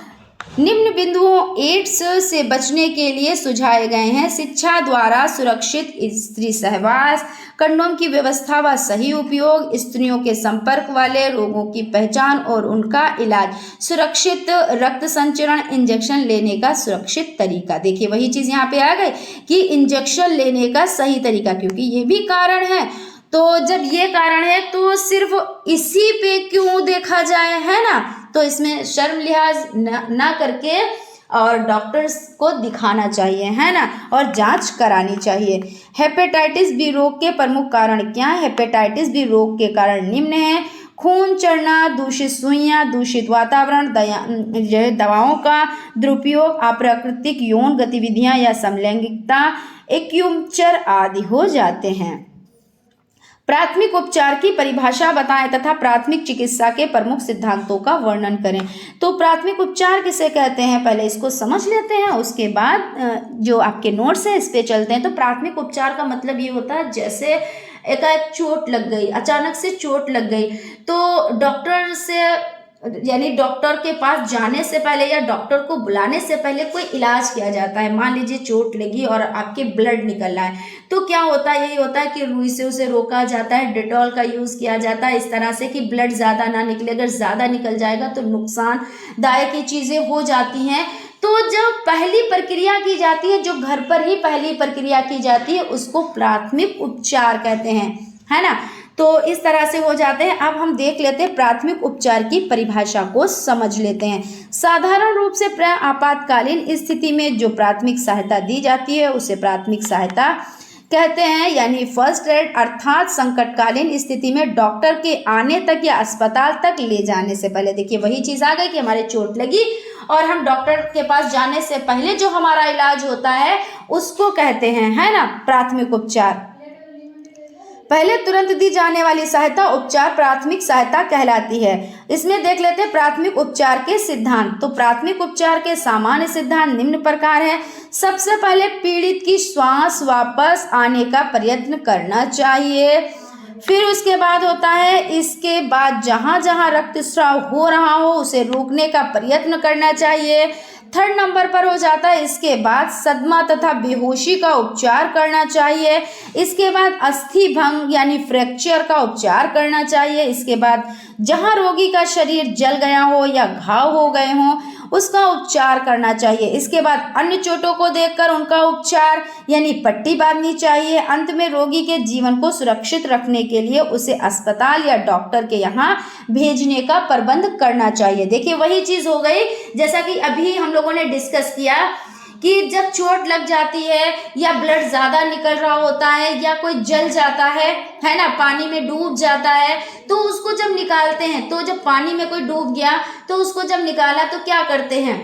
निम्न बिंदुओं एड्स से बचने के लिए सुझाए गए हैं: शिक्षा द्वारा सुरक्षित स्त्री सहवास, कंडोम की व्यवस्था व सही उपयोग, स्त्रियों के संपर्क वाले रोगों की पहचान और उनका इलाज, सुरक्षित रक्त संचरण, इंजेक्शन लेने का सुरक्षित तरीका। देखिए वही चीज़ यहाँ पे आ गई कि इंजेक्शन लेने का सही तरीका, क्योंकि ये भी कारण है। तो जब ये कारण है तो सिर्फ इसी पे क्यों देखा जाए, है ना? तो इसमें शर्म लिहाज ना करके और डॉक्टर्स को दिखाना चाहिए, है ना, और जांच करानी चाहिए। हेपेटाइटिस बी रोग के प्रमुख कारण क्या है? हेपेटाइटिस बी रोग के कारण निम्न है: खून चढ़ना, दूषित सुइयां, दूषित वातावरण, दवाओं का दुरुपयोग, अप्राकृतिक यौन गतिविधियां या समलैंगिकता, एक्यूपंक्चर आदि हो जाते हैं। प्राथमिक उपचार की परिभाषा बताएं तथा प्राथमिक चिकित्सा के प्रमुख सिद्धांतों का वर्णन करें। तो प्राथमिक उपचार किसे कहते हैं, पहले इसको समझ लेते हैं, उसके बाद जो आपके नोट्स हैं इस पे चलते हैं। तो प्राथमिक उपचार का मतलब ये होता है जैसे एकाएक चोट लग गई, अचानक से चोट लग गई, तो डॉक्टर से यानी डॉक्टर के पास जाने से पहले या डॉक्टर को बुलाने से पहले कोई इलाज किया जाता है। मान लीजिए चोट लगी और आपके ब्लड निकल रहा है, तो क्या होता है, यही होता है कि रुई से उसे रोका जाता है, डेटॉल का यूज़ किया जाता है इस तरह से कि ब्लड ज़्यादा ना निकले। अगर ज़्यादा निकल जाएगा तो नुकसानदायक ये चीज़ें हो जाती हैं। तो जब पहली प्रक्रिया की जाती है, जो घर पर ही पहली प्रक्रिया की जाती है, उसको प्राथमिक उपचार कहते हैं, है ना। तो इस तरह से हो जाते हैं। अब हम देख लेते हैं प्राथमिक उपचार की परिभाषा को समझ लेते हैं। साधारण रूप से आपातकालीन स्थिति में जो प्राथमिक सहायता दी जाती है उसे प्राथमिक सहायता कहते हैं, यानी फर्स्ट एड, अर्थात संकटकालीन स्थिति में डॉक्टर के आने तक या अस्पताल तक ले जाने से पहले। देखिए वही चीज़ आ गई कि हमारे चोट लगी और हम डॉक्टर के पास जाने से पहले जो हमारा इलाज होता है उसको कहते हैं, है ना, प्राथमिक उपचार। पहले तुरंत दी जाने वाली सहायता उपचार प्राथमिक सहायता कहलाती है। इसमें देख लेते हैं प्राथमिक उपचार के सिद्धांत। तो प्राथमिक उपचार के सामान्य सिद्धांत निम्न प्रकार है। सबसे पहले पीड़ित की श्वास वापस आने का प्रयत्न करना चाहिए। फिर उसके बाद होता है, इसके बाद जहाँ जहाँ रक्तस्राव हो रहा हो उसे रोकने का प्रयत्न करना चाहिए। थर्ड नंबर पर हो जाता है, इसके बाद सदमा तथा बेहोशी का उपचार करना चाहिए। इसके बाद अस्थि भंग यानी फ्रैक्चर का उपचार करना चाहिए। इसके बाद जहां रोगी का शरीर जल गया हो या घाव हो गए हों उसका उपचार करना चाहिए। इसके बाद अन्य चोटों को देखकर उनका उपचार यानी पट्टी बांधनी चाहिए। अंत में रोगी के जीवन को सुरक्षित रखने के लिए उसे अस्पताल या डॉक्टर के यहाँ भेजने का प्रबंध करना चाहिए। देखिए वही चीज़ हो गई जैसा कि अभी हम लोगों ने डिस्कस किया कि जब चोट लग जाती है या ब्लड ज़्यादा निकल रहा होता है या कोई जल जाता है ना, पानी में डूब जाता है, तो उसको जब निकालते हैं, तो जब पानी में कोई डूब गया तो उसको जब निकाला तो क्या करते हैं,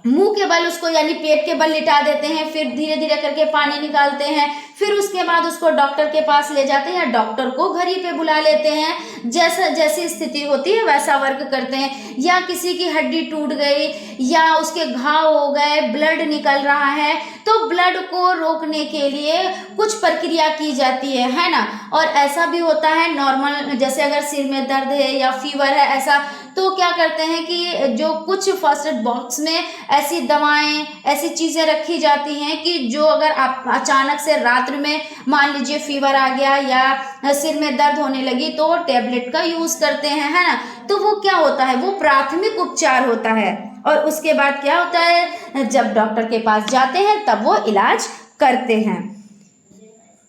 मुंह के बल उसको यानी पेट के बल लिटा देते हैं, फिर धीरे धीरे करके पानी निकालते हैं, फिर उसके बाद उसको डॉक्टर के पास ले जाते हैं या डॉक्टर को घर ही पे बुला लेते हैं। जैसी स्थिति होती है वैसा वर्क करते हैं। या किसी की हड्डी टूट गई या उसके घाव हो गए, ब्लड निकल रहा है, तो ब्लड को रोकने के लिए कुछ प्रक्रिया की जाती है ना। और ऐसा भी होता है नॉर्मल, जैसे अगर सिर में दर्द है या फीवर है ऐसा, तो क्या करते हैं कि जो कुछ फर्स्ट एड बॉक्स में ऐसी दवाएं, ऐसी चीज़ें रखी जाती हैं कि जो अगर आप अचानक से रात्र में मान लीजिए फीवर आ गया या सिर में दर्द होने लगी तो टैबलेट का यूज़ करते हैं, है ना। तो वो क्या होता है, वो प्राथमिक उपचार होता है। और उसके बाद क्या होता है, जब डॉक्टर के पास जाते हैं तब वो इलाज करते हैं।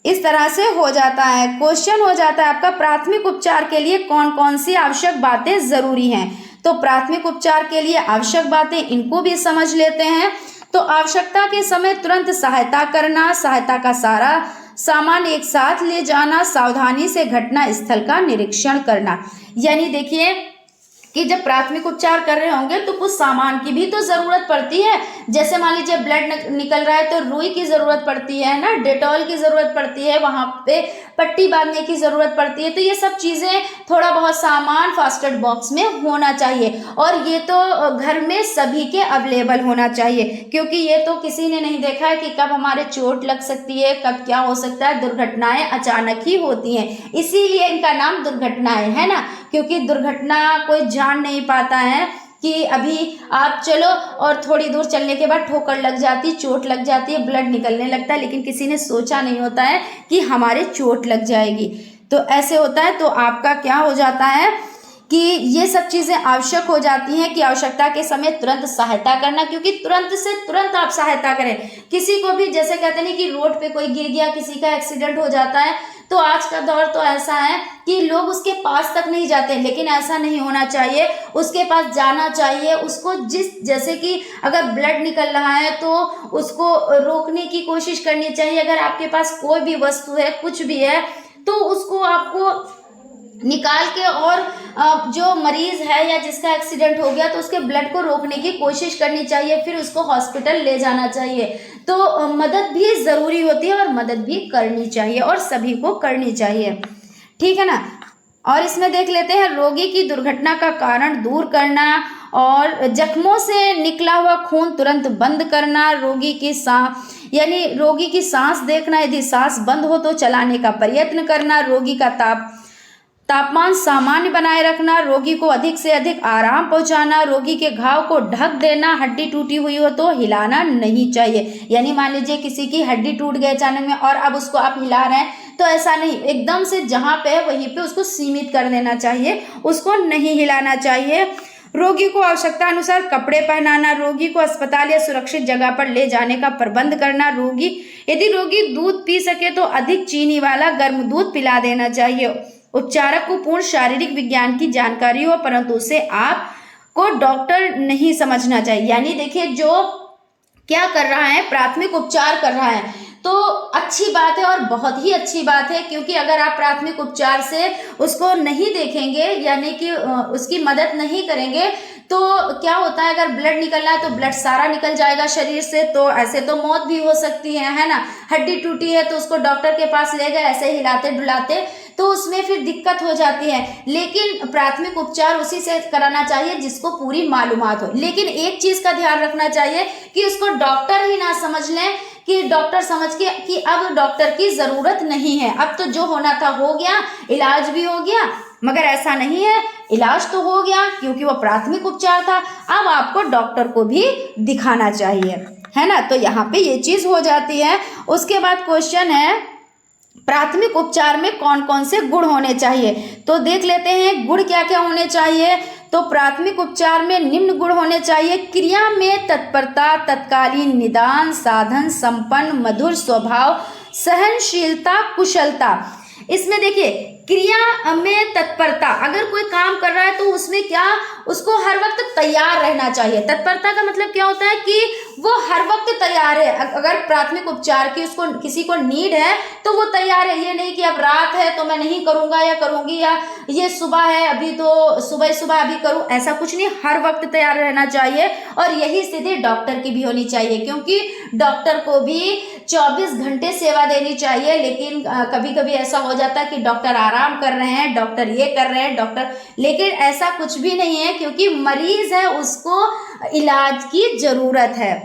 इस तरह से हो जाता है। क्वेश्चन हो जाता है आपका, प्राथमिक उपचार के लिए कौन कौन सी आवश्यक बातें जरूरी हैं। तो प्राथमिक उपचार के लिए आवश्यक बातें, इनको भी समझ लेते हैं। तो आवश्यकता के समय तुरंत सहायता करना, सहायता का सारा सामान एक साथ ले जाना, सावधानी से घटना स्थल का निरीक्षण करना। यानी देखिए कि जब प्राथमिक उपचार कर रहे होंगे तो कुछ सामान की भी तो ज़रूरत पड़ती है। जैसे मान लीजिए ब्लड निकल रहा है तो रुई की ज़रूरत पड़ती है ना, डेटॉल की ज़रूरत पड़ती है, वहाँ पे पट्टी बांधने की ज़रूरत पड़ती है। तो ये सब चीज़ें, थोड़ा बहुत सामान फर्स्ट एड बॉक्स में होना चाहिए। और ये तो घर में सभी के अवेलेबल होना चाहिए, क्योंकि ये तो किसी ने नहीं देखा है कि कब हमारे चोट लग सकती है, कब क्या हो सकता है। दुर्घटनाएं अचानक ही होती हैं, इसीलिए इनका नाम दुर्घटनाएं है ना, क्योंकि दुर्घटना कोई जान नहीं पाता है कि अभी आप चलो और थोड़ी दूर चलने के बाद ठोकर लग जाती, चोट लग जाती है, ब्लड निकलने लगता है, लेकिन किसी ने सोचा नहीं होता है कि हमारे चोट लग जाएगी। तो ऐसे होता है। तो आपका क्या हो जाता है कि ये सब चीज़ें आवश्यक हो जाती हैं कि आवश्यकता के समय तुरंत सहायता करना, क्योंकि तुरंत से तुरंत आप सहायता करें। किसी को भी, जैसे कहते नहीं कि रोड पे कोई गिर गया, किसी का एक्सीडेंट हो जाता है, तो आज का दौर तो ऐसा है कि लोग उसके पास तक नहीं जाते, लेकिन ऐसा नहीं होना चाहिए। उसके पास जाना चाहिए। उसको जैसे कि अगर ब्लड निकल रहा है तो उसको रोकने की कोशिश करनी चाहिए। अगर आपके पास कोई भी वस्तु है, कुछ भी है, तो उसको आपको निकाल के और जो मरीज है या जिसका एक्सीडेंट हो गया तो उसके ब्लड को रोकने की कोशिश करनी चाहिए, फिर उसको हॉस्पिटल ले जाना चाहिए। तो मदद भी ज़रूरी होती है और मदद भी करनी चाहिए और सभी को करनी चाहिए, ठीक है ना। और इसमें देख लेते हैं रोगी की दुर्घटना का कारण दूर करना और जख्मों से निकला हुआ खून तुरंत बंद करना, रोगी की यानी रोगी की सांस देखना, यदि सांस बंद हो तो चलाने का प्रयत्न करना, रोगी का तापमान सामान्य बनाए रखना, रोगी को अधिक से अधिक आराम पहुंचाना, रोगी के घाव को ढक देना, हड्डी टूटी हुई हो तो हिलाना नहीं चाहिए। यानी मान लीजिए किसी की हड्डी टूट गई अचानक में और अब उसको आप हिला रहे हैं तो ऐसा नहीं, एकदम से जहां पे है वहीं पे उसको सीमित कर देना चाहिए, उसको नहीं हिलाना चाहिए। रोगी को आवश्यकता अनुसार कपड़े पहनाना, रोगी को अस्पताल या सुरक्षित जगह पर ले जाने का प्रबंध करना, यदि रोगी दूध पी सके तो अधिक चीनी वाला गर्म दूध पिला देना चाहिए। उपचारक को पूर्ण शारीरिक विज्ञान की जानकारी हो परंतु उसे आपको डॉक्टर नहीं समझना चाहिए। यानी देखिए जो क्या कर रहा है, प्राथमिक उपचार कर रहा है तो अच्छी बात है और बहुत ही अच्छी बात है, क्योंकि अगर आप प्राथमिक उपचार से उसको नहीं देखेंगे यानी कि उसकी मदद नहीं करेंगे तो क्या होता है, अगर ब्लड निकलना है तो ब्लड सारा निकल जाएगा शरीर से, तो ऐसे तो मौत भी हो सकती है ना। हड्डी टूटी है तो उसको डॉक्टर के पास ले गए ऐसे हिलाते डुलाते तो उसमें फिर दिक्कत हो जाती है। लेकिन प्राथमिक उपचार उसी से कराना चाहिए जिसको पूरी मालूमात हो। लेकिन एक चीज का ध्यान रखना चाहिए कि उसको डॉक्टर ही ना समझ लें कि डॉक्टर समझ के कि अब डॉक्टर की जरूरत नहीं है, अब तो जो होना था हो गया, इलाज भी हो गया। मगर ऐसा नहीं है, इलाज तो हो गया क्योंकि वो प्राथमिक उपचार था, अब आपको डॉक्टर को भी दिखाना चाहिए, है ना। तो यहाँ पे ये चीज हो जाती है। उसके बाद क्वेश्चन है प्राथमिक उपचार में कौन कौन से गुण होने चाहिए, तो देख लेते हैं गुण क्या क्या होने चाहिए। तो प्राथमिक उपचार में निम्न गुण होने चाहिए: क्रिया में तत्परता, तत्कालीन निदान, साधन संपन्न, मधुर स्वभाव, सहनशीलता, कुशलता। इसमें देखिए क्रिया में तत्परता, अगर कोई काम कर रहा है तो उसमें क्या, उसको हर वक्त तैयार रहना चाहिए। तत्परता का मतलब क्या होता है कि वो हर वक्त तैयार है। अगर प्राथमिक उपचार की उसको किसी को नीड है तो वो तैयार है, ये नहीं कि अब रात है तो मैं नहीं करूंगा या करूंगी, या ये सुबह है अभी तो सुबह सुबह अभी करूं, ऐसा कुछ नहीं, हर वक्त तैयार रहना चाहिए। और यही स्थिति डॉक्टर की भी होनी चाहिए, क्योंकि डॉक्टर को भी 24 घंटे सेवा देनी चाहिए। लेकिन कभी कभी ऐसा हो जाता है कि डॉक्टर आराम कर रहे हैं, डॉक्टर ये कर रहे हैं, डॉक्टर, लेकिन ऐसा कुछ भी नहीं है, क्योंकि मरीज है उसको इलाज की जरूरत है।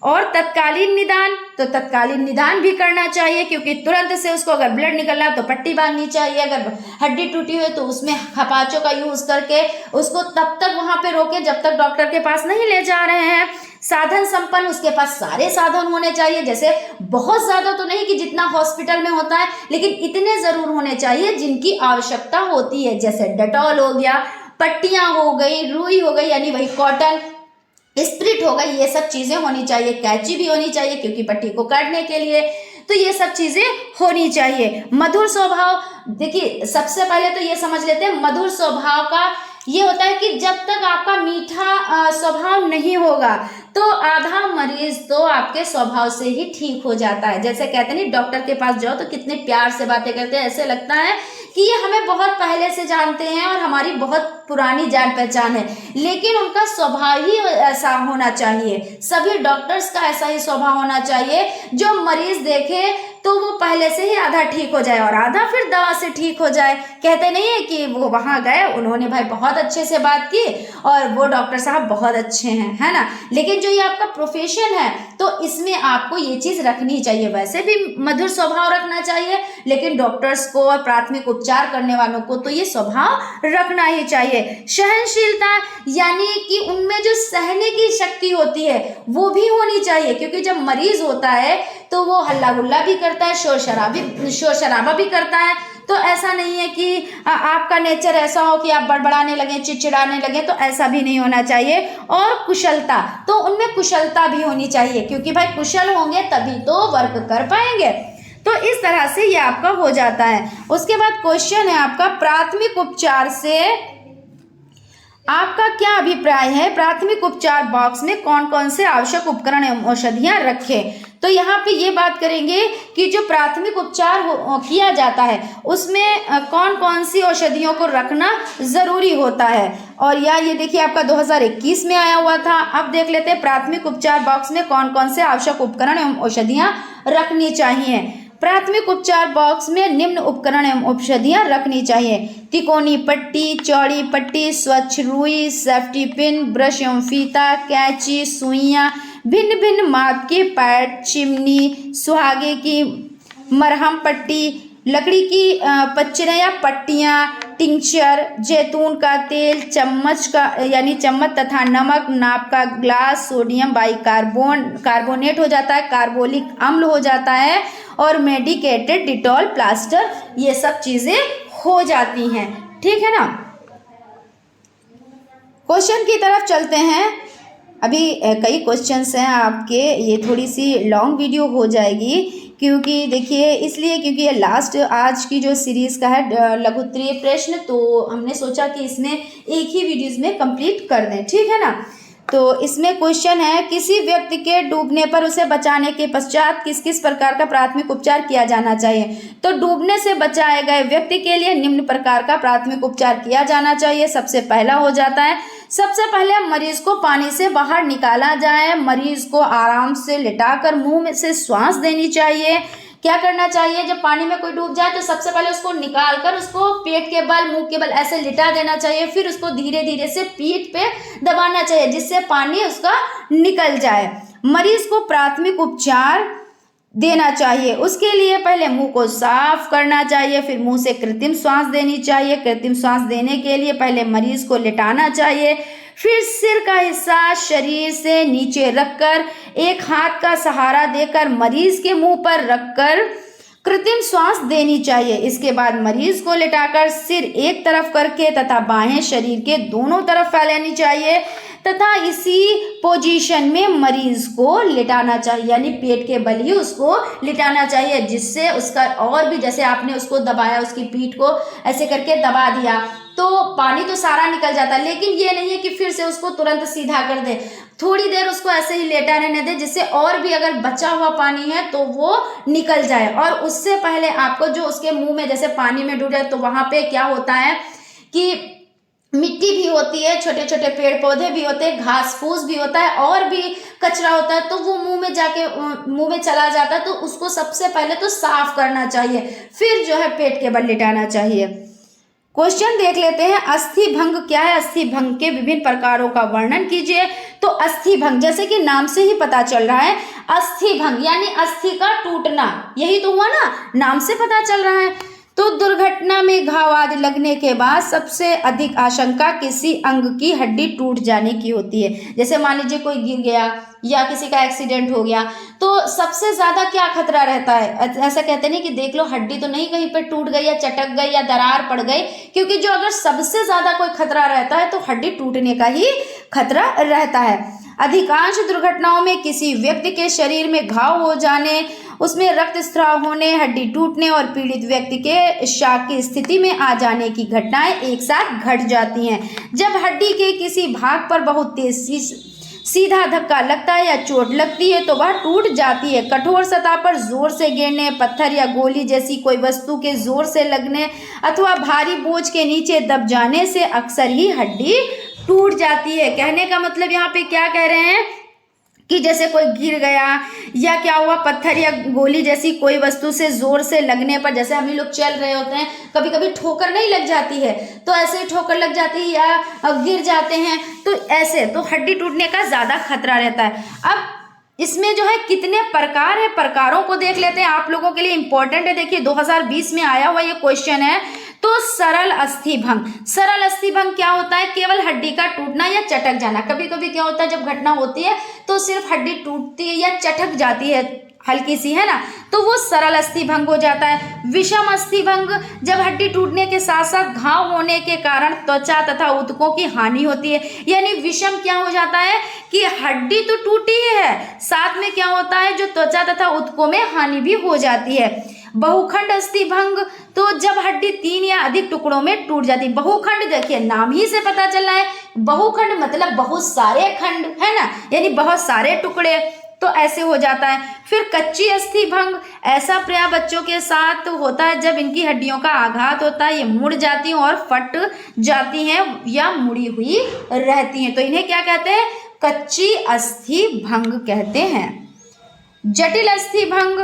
और तत्कालीन निदान, तो तत्कालीन निदान भी करना चाहिए, क्योंकि तुरंत से उसको अगर ब्लड निकलना तो पट्टी बांधनी चाहिए, अगर हड्डी टूटी हुई तो उसमें खपाचों का यूज करके उसको तब तक वहां पे रोके जब तक डॉक्टर के पास नहीं ले जा रहे हैं। साधन संपन्न, उसके पास सारे साधन होने चाहिए, जैसे बहुत ज्यादा तो नहीं कि जितना हॉस्पिटल में होता है, लेकिन इतने जरूर होने चाहिए जिनकी आवश्यकता होती है, जैसे डेटॉल हो गया, पट्टियां हो गई, रुई हो गई यानी वही कॉटन, स्प्रिट हो गई, ये सब चीजें होनी चाहिए। कैंची भी होनी चाहिए क्योंकि पट्टी को काटने के लिए, तो ये सब चीजें होनी चाहिए। मधुर स्वभाव, देखिए सबसे पहले तो ये समझ लेते हैं मधुर स्वभाव का ये होता है कि जब तक आपका मीठा स्वभाव नहीं होगा तो आधा मरीज तो आपके स्वभाव से ही ठीक हो जाता है। जैसे कहते हैं नहीं, डॉक्टर के पास जाओ तो कितने प्यार से बातें करते हैं, ऐसे लगता है कि ये हमें बहुत पहले से जानते हैं और हमारी बहुत पुरानी जान पहचान है, लेकिन उनका स्वभाव ही ऐसा होना चाहिए। सभी डॉक्टर्स का ऐसा ही स्वभाव होना चाहिए, जो मरीज देखे तो वो पहले से ही आधा ठीक हो जाए और आधा फिर दवा से ठीक हो जाए। कहते नहीं है कि वो वहां गए, उन्होंने भाई बहुत अच्छे से बात की और वो डॉक्टर साहब बहुत अच्छे हैं, है ना। लेकिन जो ये आपका प्रोफेशन है तो इसमें आपको ये चीज रखनी चाहिए। वैसे भी मधुर स्वभाव रखना चाहिए, लेकिन डॉक्टर्स को और प्राथमिक उपचार करने वालों को तो ये स्वभाव रखना ही चाहिए। सहनशीलता, यानी कि उनमें जो सहने की शक्ति होती है वो भी होनी चाहिए, क्योंकि जब मरीज होता है तो वो हल्ला गुल्ला भी करता है, शोर शराबा भी करता है। तो ऐसा नहीं है कि आपका नेचर ऐसा हो कि आप बड़बड़ाने लगे, चिड़चिड़ाने लगे, तो ऐसा भी नहीं होना चाहिए। और कुशलता, तो उनमें कुशलता भी होनी चाहिए, क्योंकि भाई कुशल होंगे तभी तो वर्क कर पाएंगे। तो इस तरह से ये आपका हो जाता है। उसके बाद क्वेश्चन है आपका, प्राथमिक उपचार से आपका क्या अभिप्राय है? प्राथमिक उपचार बॉक्स में कौन कौन से आवश्यक उपकरण एवं औषधियां रखें? तो यहाँ पे ये बात करेंगे कि जो प्राथमिक उपचार किया जाता है उसमें कौन कौन सी औषधियों को रखना जरूरी होता है। और ये देखिए आपका 2021 में आया हुआ था। अब देख लेते हैं प्राथमिक उपचार बॉक्स में कौन कौन से आवश्यक उपकरण एवं औषधियां रखनी चाहिए। प्राथमिक उपचार बॉक्स में निम्न उपकरण एवं औषधियां रखनी चाहिए: तिकोनी पट्टी, चौड़ी पट्टी, स्वच्छ रुई, सेफ्टी पिन, ब्रश एवं फीता, कैंची, सुइयां, भिन्न भिन्न माप के पैड, चिमनी, सुहागे की मरहम पट्टी, लकड़ी की पच्चरें या पट्टियाँ, टिंचर, जैतून का तेल, चम्मच का यानी चम्मच तथा नमक, नाप का ग्लास, सोडियम कार्बोनेट हो जाता है, कार्बोलिक अम्ल हो जाता है और मेडिकेटेड डिटॉल प्लास्टर, ये सब चीज़ें हो जाती हैं। ठीक है ना। क्वेश्चन की तरफ चलते हैं। अभी कई क्वेश्चंस हैं आपके, ये थोड़ी सी लॉन्ग वीडियो हो जाएगी क्योंकि देखिए इसलिए क्योंकि ये लास्ट आज की जो सीरीज़ का है लघु उत्तरीय प्रश्न, तो हमने सोचा कि इसमें एक ही वीडियोज़ में कंप्लीट कर दें। ठीक है ना। तो इसमें क्वेश्चन है, किसी व्यक्ति के डूबने पर उसे बचाने के पश्चात किस किस प्रकार का प्राथमिक उपचार किया जाना चाहिए। तो डूबने से बचाए गए व्यक्ति के लिए निम्न प्रकार का प्राथमिक उपचार किया जाना चाहिए। सबसे पहला हो जाता है, सबसे पहले मरीज को पानी से बाहर निकाला जाए। मरीज को आराम से लिटाकर मुंह में से श्वास देनी चाहिए। क्या करना चाहिए, जब पानी में कोई डूब जाए तो सबसे पहले उसको निकालकर उसको पेट के बल, मुंह के बल ऐसे लिटा देना चाहिए। फिर उसको धीरे धीरे से पीठ पे दबाना चाहिए जिससे पानी उसका निकल जाए। मरीज को प्राथमिक उपचार देना चाहिए, उसके लिए पहले मुंह को साफ करना चाहिए, फिर मुंह से कृत्रिम श्वास देनी चाहिए। कृत्रिम श्वास देने के लिए पहले मरीज को लिटाना चाहिए, फिर सिर का हिस्सा शरीर से नीचे रखकर एक हाथ का सहारा देकर मरीज के मुंह पर रखकर कृत्रिम श्वास देनी चाहिए। इसके बाद मरीज को लिटाकर सिर एक तरफ करके तथा बाहें शरीर के दोनों तरफ फैलानी चाहिए तथा इसी पोजीशन में मरीज को लिटाना चाहिए, यानी पेट के बल ही उसको लिटाना चाहिए, जिससे उसका और भी, जैसे आपने उसको दबाया, उसकी पीठ को ऐसे करके दबा दिया तो पानी तो सारा निकल जाता है, लेकिन ये नहीं है कि फिर से उसको तुरंत सीधा कर दे। थोड़ी देर उसको ऐसे ही लेटा रहने दे जिससे और भी अगर बचा हुआ पानी है तो वो निकल जाए। और उससे पहले आपको जो उसके मुंह में जैसे पानी में डूब जाए तो वहां पे क्या होता है कि मिट्टी भी होती है, छोटे छोटे पेड़ पौधे भी होते हैं, घास फूस भी होता है और भी कचरा होता है, तो वो मुंह में जाके मुंह में चला जाता है। तो उसको सबसे पहले तो साफ करना चाहिए, फिर जो है पेट के बल लिटाना चाहिए। क्वेश्चन देख लेते हैं, अस्थि भंग क्या है। अस्थि भंग के विभिन्न प्रकारों का वर्णन कीजिए। तो अस्थि भंग जैसे कि नाम से ही पता चल रहा है, अस्थि भंग यानी अस्थि का टूटना, यही तो हुआ ना, नाम से पता चल रहा है। तो दुर्घटना में घाव आदि लगने के बाद सबसे अधिक आशंका किसी अंग की हड्डी टूट जाने की होती है। जैसे मान लीजिए कोई गिर गया या किसी का एक्सीडेंट हो गया तो सबसे ज्यादा क्या खतरा रहता है। ऐसा कहते नहीं कि देख लो हड्डी तो नहीं कहीं पे टूट गई या चटक गई या दरार पड़ गई, क्योंकि जो अगर सबसे ज्यादा कोई खतरा रहता है तो हड्डी टूटने का ही खतरा रहता है। अधिकांश दुर्घटनाओं में किसी व्यक्ति के शरीर में घाव हो जाने, उसमें रक्तस्राव होने, हड्डी टूटने और पीड़ित व्यक्ति के शॉक की स्थिति में आ जाने की घटनाएं एक साथ घट जाती हैं। जब हड्डी के किसी भाग पर बहुत तेज सीधा धक्का लगता है या चोट लगती है तो वह टूट जाती है। कठोर सतह पर जोर से गिरने, पत्थर या गोली जैसी कोई वस्तु के जोर से लगने अथवा भारी बोझ के नीचे दब जाने से अक्सर ही हड्डी टूट जाती है। कहने का मतलब यहाँ पे क्या कह रहे हैं कि जैसे कोई गिर गया या क्या हुआ, पत्थर या गोली जैसी कोई वस्तु से जोर से लगने पर, जैसे हम ही लोग चल रहे होते हैं कभी कभी ठोकर नहीं लग जाती है तो ऐसे ही ठोकर लग जाती है या गिर जाते हैं तो ऐसे तो हड्डी टूटने का ज्यादा खतरा रहता है। अब इसमें जो है कितने प्रकार है, प्रकारों को देख लेते हैं, आप लोगों के लिए इंपॉर्टेंट है। देखिए 2020 में आया हुआ ये क्वेश्चन है। तो सरल अस्थि भंग, सरल अस्थि भंग क्या होता है, केवल हड्डी का टूटना या चटक जाना। कभी कभी क्या होता है जब घटना होती है तो सिर्फ हड्डी टूटती है या चटक जाती है हल्की सी, है ना, तो वो सरल अस्थि भंग हो जाता है। विषम अस्थि भंग, जब हड्डी टूटने के साथ साथ घाव होने के कारण त्वचा तथा ऊतकों की हानि होती है। यानी विषम क्या हो जाता है कि हड्डी तो टूटी है, साथ में क्या होता है जो त्वचा तथा ऊतकों में हानि भी हो जाती है। बहुखंड अस्थि भंग, तो जब हड्डी 3 या अधिक टुकड़ों में टूट जाती है। बहुखंड देखिए नाम ही से पता चल रहा है, बहुखंड मतलब बहुत सारे खंड, है ना, यानी बहुत सारे टुकड़े, तो ऐसे हो जाता है। फिर कच्ची अस्थि भंग, ऐसा प्राय बच्चों के साथ होता है जब इनकी हड्डियों का आघात होता है, ये मुड़ जाती हैं और फट जाती हैं या मुड़ी हुई रहती हैं, तो इन्हें क्या कहते हैं, कच्ची अस्थि भंग कहते हैं। जटिल अस्थि भंग,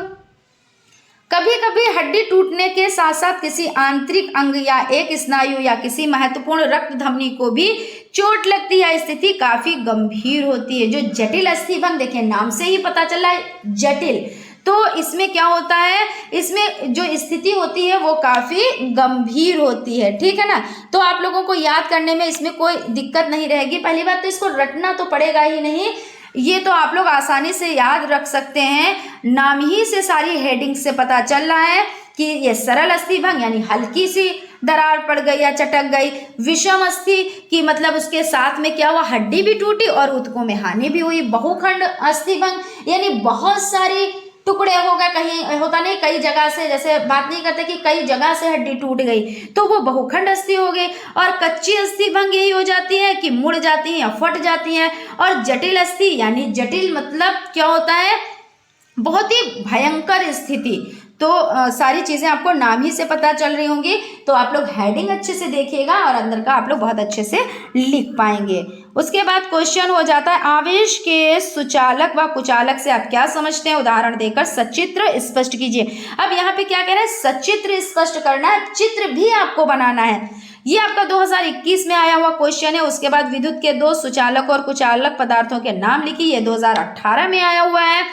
कभी कभी हड्डी टूटने के साथ साथ किसी आंतरिक अंग या एक स्नायु या किसी महत्वपूर्ण रक्त धमनी को भी चोट लगती है, स्थिति काफी गंभीर होती है। जो जटिल अस्थिभंग, देखिए नाम से ही पता चला है जटिल, तो इसमें क्या होता है, इसमें जो स्थिति होती है वो काफी गंभीर होती है, ठीक है ना। तो आप लोगों को याद करने में इसमें कोई दिक्कत नहीं रहेगी। पहली बात तो इसको रटना तो पड़ेगा ही नहीं, ये तो आप लोग आसानी से याद रख सकते हैं। नाम ही से सारी हेडिंग से पता चल रहा है कि ये सरल अस्थिभंग यानी हल्की सी दरार पड़ गई या चटक गई। विषम अस्थि की मतलब उसके साथ में क्या हुआ, हड्डी भी टूटी और ऊतकों में हानि भी हुई। बहुखंड अस्थिभंग यानी बहुत सारी टुकड़े हो गए, कहीं होता नहीं कई जगह से, जैसे बात नहीं करते कि कई जगह से हड्डी टूट गई तो वो बहुखंड अस्थि हो गई। और कच्ची अस्थिभंग यही हो जाती है कि मुड़ जाती है या फट जाती है। और जटिल अस्थि यानी जटिल मतलब क्या होता है, बहुत ही भयंकर स्थिति। तो सारी चीजें आपको नाम ही से पता चल रही होंगी, तो आप लोग हेडिंग अच्छे से देखिएगा और अंदर का आप लोग बहुत अच्छे से लिख पाएंगे। उसके बाद क्वेश्चन हो जाता है आवेश के सुचालक व कुचालक से आप क्या समझते हैं, उदाहरण देकर सचित्र स्पष्ट कीजिए। अब यहाँ पे क्या कह रहे हैं, सचित्र स्पष्ट करना है, चित्र भी आपको बनाना है। ये आपका 2021 में आया हुआ क्वेश्चन है। उसके बाद विद्युत के दो सुचालक और कुचालक पदार्थों के नाम लिखिए, ये 2018 में आया हुआ है।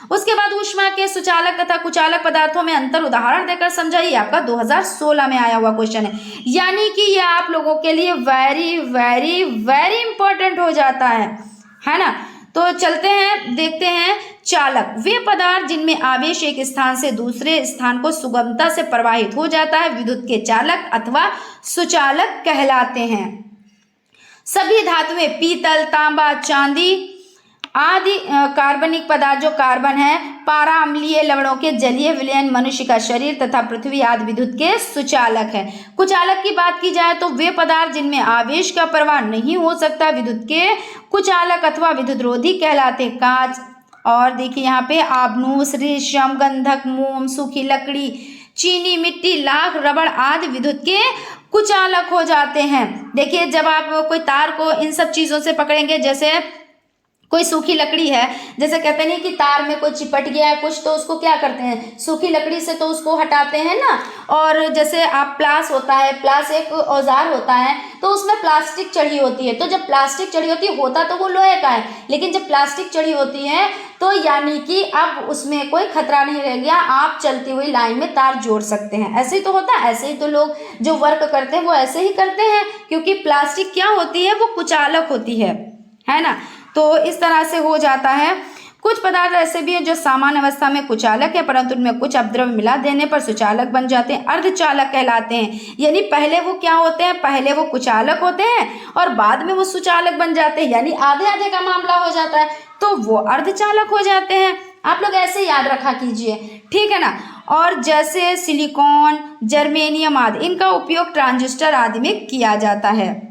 उसके बाद ऊष्मा के सुचालक तथा कुचालक पदार्थों में अंतर उदाहरण देकर समझाइए, आपका 2016 में आया हुआ क्वेश्चन है। यानी कि ये आप लोगों के लिए वेरी वेरी वेरी इंपॉर्टेंट हो जाता है ना। तो चलते हैं, देखते हैं चालक, वे पदार्थ जिनमें आवेश एक स्थान से दूसरे स्थान को सुगमता से प्रवाहित हो जाता है विद्युत के चालक अथवा सुचालक कहलाते हैं। सभी धातुएं पीतल, तांबा, चांदी आदि कार्बनिक पदार्थ जो कार्बन है, पारा अम्लीय लवणों के जलीय विलयन, मनुष्य का शरीर तथा पृथ्वी आदि विद्युत के सुचालक है। कुचालक की बात की जाए तो वे पदार्थ जिनमें आवेश का प्रवाह नहीं हो सकता विद्युत के कुचालक अथवा विद्युत रोधी कहलाते। कांच, और देखिए यहाँ पे आबनूस, रेशम, गंधक, मोम, सूखी लकड़ी, चीनी, मिट्टी, लाख, रबड़ आदि विद्युत के कुचालक हो जाते हैं। देखिए जब आप कोई तार को इन सब चीजों से पकड़ेंगे, जैसे कोई सूखी लकड़ी है, जैसे कहते नहीं कि तार में कोई चिपट गया है कुछ, तो उसको क्या करते हैं, सूखी लकड़ी से तो उसको हटाते हैं ना। और जैसे आप प्लास होता है, प्लास एक औजार होता है, तो उसमें प्लास्टिक चढ़ी होती है। तो जब प्लास्टिक चढ़ी होती है, होता तो वो लोहे का है, लेकिन जब प्लास्टिक चढ़ी होती है तो यानी कि अब उसमें कोई खतरा नहीं रह गया, आप चलती हुई लाइन में तार जोड़ सकते हैं। ऐसे ही तो होता है, ऐसे ही तो लोग जो वर्क करते हैं वो ऐसे ही करते हैं, क्योंकि प्लास्टिक क्या होती है, वो कुचालक होती है ना। तो इस तरह से हो जाता है। कुछ पदार्थ ऐसे भी हैं जो सामान्य अवस्था में कुचालक है, परंतु उनमें कुछ अपद्रव्य मिला देने पर सुचालक बन जाते हैं, अर्धचालक कहलाते हैं। यानी पहले वो क्या होते हैं, पहले वो कुचालक होते हैं और बाद में वो सुचालक बन जाते हैं, यानी आधे आधे का मामला हो जाता है, तो वो अर्धचालक हो जाते हैं। आप लोग ऐसे याद रखा कीजिए, ठीक है ना। और जैसे सिलिकॉन, जर्मेनियम आदि, इनका उपयोग ट्रांजिस्टर आदि में किया जाता है।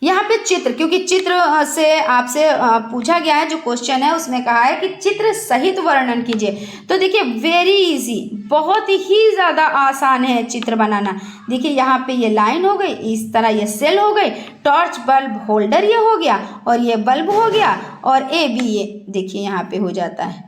यहाँ पे चित्र, क्योंकि चित्र से आपसे पूछा गया है, जो क्वेश्चन है उसमें कहा है कि चित्र सहित वर्णन कीजिए। तो देखिए वेरी इजी, बहुत ही ज़्यादा आसान है चित्र बनाना। देखिए यहाँ पे ये लाइन हो गई, इस तरह ये सेल हो गई, टॉर्च बल्ब होल्डर ये हो गया, और ये बल्ब हो गया, और ए बी ये देखिए यहाँ पे हो जाता है।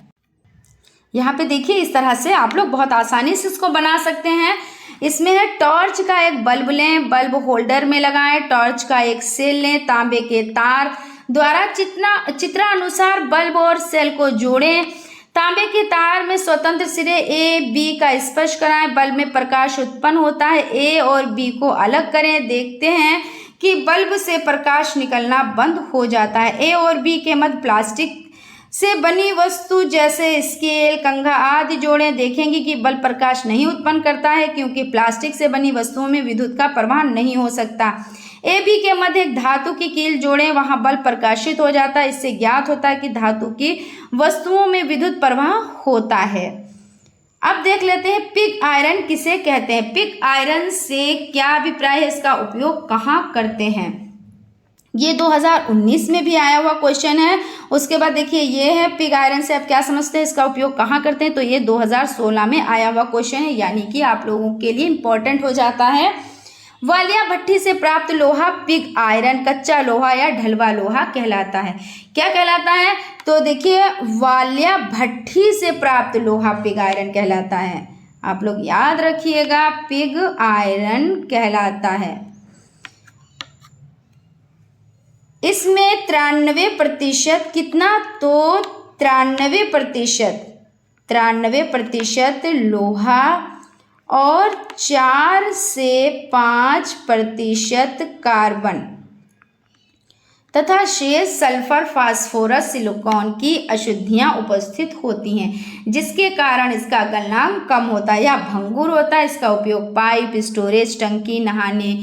यहाँ पे देखिए इस तरह से आप लोग बहुत आसानी से इसको बना सकते हैं। इसमें है टॉर्च का एक बल्ब लें, बल्ब होल्डर में लगाएं, टॉर्च का एक सेल लें, तांबे के तार द्वारा चित्रानुसार बल्ब और सेल को जोड़ें, तांबे के तार में स्वतंत्र सिरे ए बी का स्पर्श कराएं, बल्ब में प्रकाश उत्पन्न होता है, ए और बी को अलग करें, देखते हैं कि बल्ब से प्रकाश निकलना बंद हो जाता है। ए और बी के मध्य प्लास्टिक से बनी वस्तु जैसे स्केल, कंघा आदि जोड़ें, देखेंगे कि बल्ब प्रकाश नहीं उत्पन्न करता है, क्योंकि प्लास्टिक से बनी वस्तुओं में विद्युत का प्रवाह नहीं हो सकता। ए बी के मध्य एक धातु की कील जोड़ें, वहां बल्ब प्रकाशित हो जाता है। इससे ज्ञात होता है कि धातु की वस्तुओं में विद्युत प्रवाह होता है। अब देख लेते हैं पिग आयरन किसे कहते हैं। पिग आयरन से क्या अभिप्राय है, इसका उपयोग कहाँ करते हैं। ये 2019 में भी आया हुआ क्वेश्चन है। उसके बाद देखिए ये है पिग आयरन से आप क्या समझते हैं, इसका उपयोग कहाँ करते हैं, तो ये 2016 में आया हुआ क्वेश्चन है, यानी कि आप लोगों के लिए इम्पोर्टेंट हो जाता है। वालिया भट्टी से प्राप्त लोहा पिग आयरन कच्चा लोहा या ढलवा लोहा कहलाता है। क्या कहलाता है, तो देखिए वालिया भट्टी से प्राप्त लोहा पिग आयरन कहलाता है। आप लोग याद रखिएगा, पिग आयरन कहलाता है। इसमें 93% कितना, तो 93% लोहा और 4 से 5% कार्बन तथा शेष सल्फर, फास्फोरस, सिलिकॉन की अशुद्धियां उपस्थित होती हैं, जिसके कारण इसका गलनांक कम होता है या भंगुर होता है। इसका उपयोग पाइप, स्टोरेज टंकी, नहाने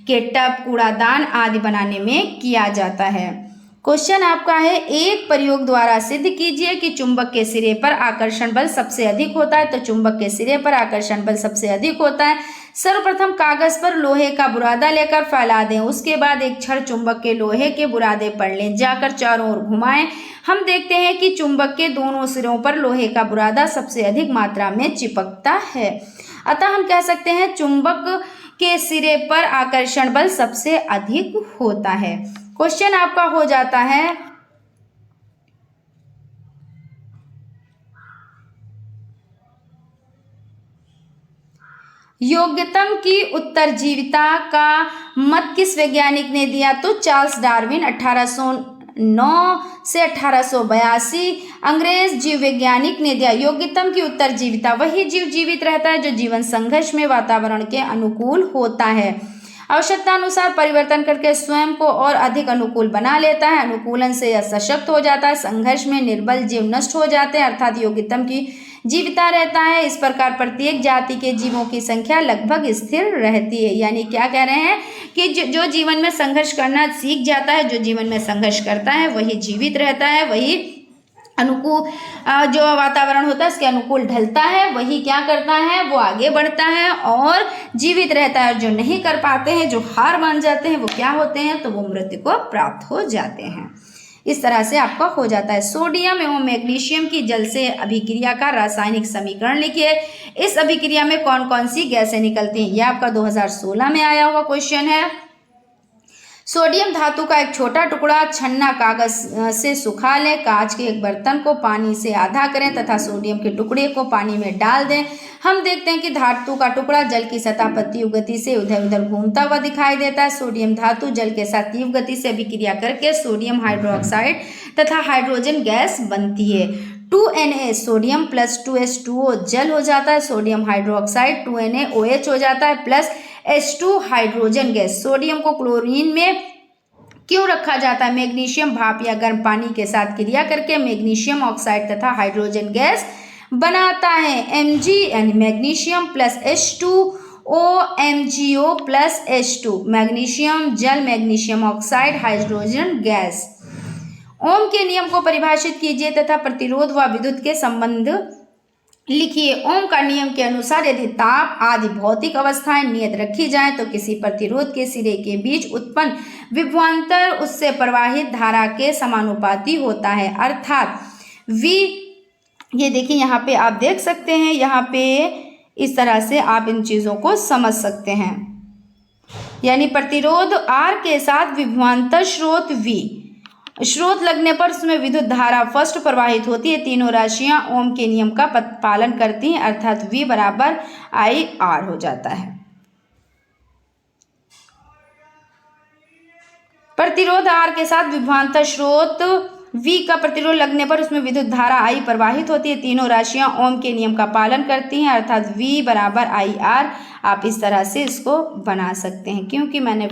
के टब, कूड़ादान आदि बनाने में किया जाता है। क्वेश्चन आपका है, एक प्रयोग द्वारा सिद्ध कीजिए कि चुंबक के सिरे पर आकर्षण बल सबसे अधिक होता है। तो चुंबक के सिरे पर आकर्षण बल सबसे अधिक होता है। सर्वप्रथम कागज पर लोहे का बुरादा लेकर फैला दें, उसके बाद एक छड़ चुंबक के लोहे के बुरादे पर लें, जाकर चारों ओर घुमाएं। हम देखते हैं कि चुंबक के दोनों सिरों पर लोहे का बुरादा सबसे अधिक मात्रा में चिपकता है। अतः हम कह सकते हैं चुंबक के सिरे पर आकर्षण बल सबसे अधिक होता है। क्वेश्चन आपका हो जाता है, योग्यतम की उत्तरजीविता का मत किस वैज्ञानिक ने दिया। तो चार्ल्स डार्विन 1809 से 1882 अंग्रेज जीव वैज्ञानिक ने दिया। योग्यतम की उत्तरजीविता, वही जीव जीवित रहता है जो जीवन संघर्ष में वातावरण के अनुकूल होता है, आवश्यकता अनुसार परिवर्तन करके स्वयं को और अधिक अनुकूल बना लेता है। अनुकूलन से यह सशक्त हो जाता है, संघर्ष में निर्बल जीव नष्ट हो जाते हैं, अर्थात योग्यतम की जीविता रहता है। इस प्रकार प्रत्येक जाति के जीवों की संख्या लगभग स्थिर रहती है। यानी क्या कह रहे हैं कि जो जीवन में संघर्ष करना सीख जाता है, जो जीवन में संघर्ष करता है वही जीवित रहता है, वही अनुकूल जो वातावरण होता है उसके अनुकूल ढलता है, वही क्या करता है, वो आगे बढ़ता है और जीवित रहता है। और जो नहीं कर पाते हैं, जो हार मान जाते हैं, वो क्या होते हैं, तो वो मृत्यु को प्राप्त हो जाते हैं। इस तरह से आपका हो जाता है। सोडियम एवं मैग्नीशियम की जल से अभिक्रिया का रासायनिक समीकरण लिखिए। इस अभिक्रिया में कौन कौन सी गैसें निकलती हैं, यह आपका 2016 में आया हुआ क्वेश्चन है। सोडियम धातु का एक छोटा टुकड़ा छन्ना कागज से सुखा लें, कांच के एक बर्तन को पानी से आधा करें तथा सोडियम के टुकड़े को पानी में डाल दें। हम देखते हैं कि धातु का टुकड़ा जल की सतह पर तीव्र गति से इधर उधर घूमता हुआ दिखाई देता है। सोडियम धातु जल के साथ तीव्र गति से अभिक्रिया करके सोडियम हाइड्रोक्साइड तथा हाइड्रोजन गैस बनती है। 2Na सोडियम प्लस 2H2O जल हो जाता है, सोडियम हाइड्रोक्साइड 2NaOH हो जाता है plus H2 hydrogen gas. Sodium को क्लोरीन में क्यों रखा जाता है, मैग्नीशियम भाप या गर्म पानी के साथ क्रिया करके मैग्नीशियम ऑक्साइड तथा हाइड्रोजन गैस बनाता है। Mg यानी magnesium plus H2O MgO plus H2 magnesium जल, मैग्नीशियम ऑक्साइड, हाइड्रोजन गैस। ओम के नियम को परिभाषित कीजिए तथा प्रतिरोध व विद्युत के संबंध लिखिए। ओम का नियम के अनुसार यदि ताप आदि भौतिक अवस्थाएं नियत रखी जाएं तो किसी प्रतिरोध के सिरे के बीच उत्पन्न विभवांतर उससे प्रवाहित धारा के समानुपाती होता है, अर्थात V। ये देखिए यहाँ पे आप देख सकते हैं, यहाँ पे इस तरह से आप इन चीज़ों को समझ सकते हैं। यानी प्रतिरोध R के साथ विभवांतर स्रोत V, स्रोत लगने पर उसमें विद्युत धारा फर्स्ट प्रवाहित होती है। तीनों राशियां ओम के नियम का पालन करती हैं, अर्थात V बराबर IR हो जाता है। प्रतिरोध R के साथ विभवांतर स्रोत V का प्रतिरोध लगने पर उसमें विद्युत धारा I प्रवाहित होती है। तीनों राशियां ओम के नियम का पालन करती हैं, अर्थात V बराबर IR। आप इस तरह से इसको बना सकते हैं, क्योंकि मैंने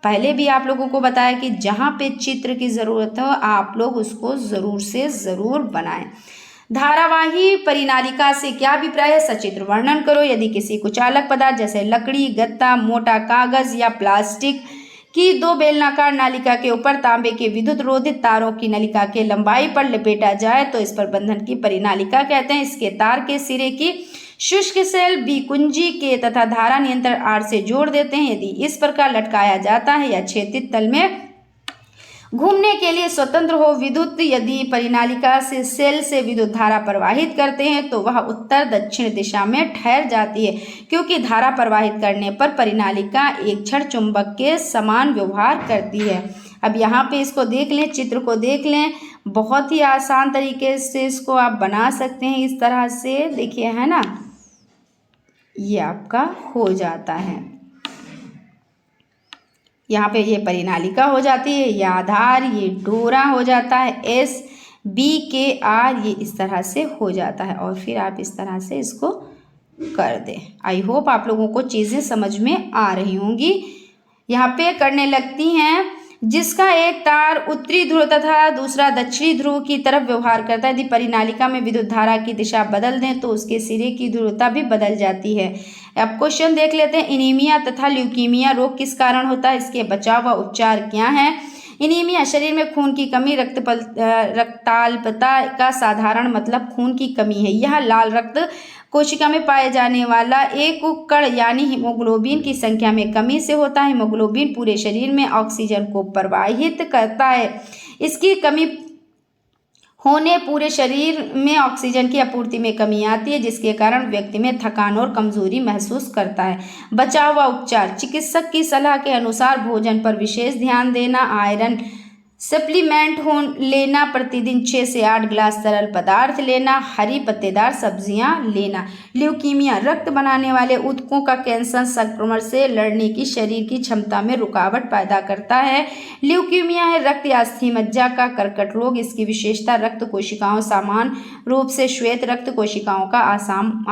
पहले भी आप लोगों को बताया कि जहाँ पे चित्र की ज़रूरत हो आप लोग उसको ज़रूर से ज़रूर बनाएं। धारावाही परिनालिका से क्या अभिप्राय है, सचित्र वर्णन करो। यदि किसी कुचालक पदार्थ जैसे लकड़ी, गत्ता, मोटा कागज या प्लास्टिक की दो बेलनाकार नालिका के ऊपर तांबे के विद्युत रोधित तारों की नलिका के लंबाई पर लपेटा जाए तो इस पर बंधन की परिनालिका कहते हैं। इसके तार के सिरे की शुष्क सेल बी कुंजी के तथा धारा नियंत्रण आर से जोड़ देते हैं। यदि इस प्रकार लटकाया जाता है या क्षैतिज तल में घूमने के लिए स्वतंत्र हो विद्युत, यदि परिनालिका से सेल से विद्युत धारा प्रवाहित करते हैं तो वह उत्तर दक्षिण दिशा में ठहर जाती है, क्योंकि धारा प्रवाहित करने पर परिनालिका एक छड़ चुंबक के समान व्यवहार करती है। अब यहाँ पे इसको देख लें, चित्र को देख लें, बहुत ही आसान तरीके से इसको आप बना सकते हैं। इस तरह से देखिए, है ना, ये आपका हो जाता है। यहाँ पे ये परिनालिका हो जाती है, ये आधार, ये डोरा हो जाता है, एस बी के आर, ये इस तरह से हो जाता है और फिर आप इस तरह से इसको कर दें। आई होप आप लोगों को चीज़ें समझ में आ रही होंगी। यहाँ पे करने लगती हैं। जिसका एक तार उत्तरी ध्रुव तथा दूसरा दक्षिणी ध्रुव की तरफ व्यवहार करता है, यदि परिनालिका में विद्युत धारा की दिशा बदल दें तो उसके सिरे की ध्रुवता भी बदल जाती है। अब क्वेश्चन देख लेते हैं। एनीमिया तथा ल्यूकीमिया रोग किस कारण होता है, इसके बचाव व उपचार क्या है। एनीमिया शरीर में खून की कमी, रक्ताल्पता का साधारण मतलब खून की कमी है। यह लाल रक्त कोशिका में पाए जाने वाला एक कण यानी हीमोग्लोबिन की संख्या में कमी से होता है। हीमोग्लोबिन पूरे शरीर में ऑक्सीजन को प्रवाहित करता है। इसकी कमी होने पूरे शरीर में ऑक्सीजन की आपूर्ति में कमी आती है, जिसके कारण व्यक्ति में थकान और कमजोरी महसूस करता है। बचाव व उपचार। चिकित्सक की सलाह के अनुसार भोजन पर विशेष ध्यान देना, आयरन सप्लीमेंट लेना, प्रतिदिन 6 से 8 गिलास तरल पदार्थ लेना, हरी पत्तेदार सब्जियां लेना। ल्यूकीमिया रक्त बनाने वाले ऊतकों का कैंसर संक्रमण से लड़ने की शरीर की क्षमता में रुकावट पैदा करता है। ल्यूकीमिया है रक्त या अस्थि-मज्जा का कर्कट रोग। इसकी विशेषता रक्त कोशिकाओं सामान्य रूप से श्वेत रक्त कोशिकाओं का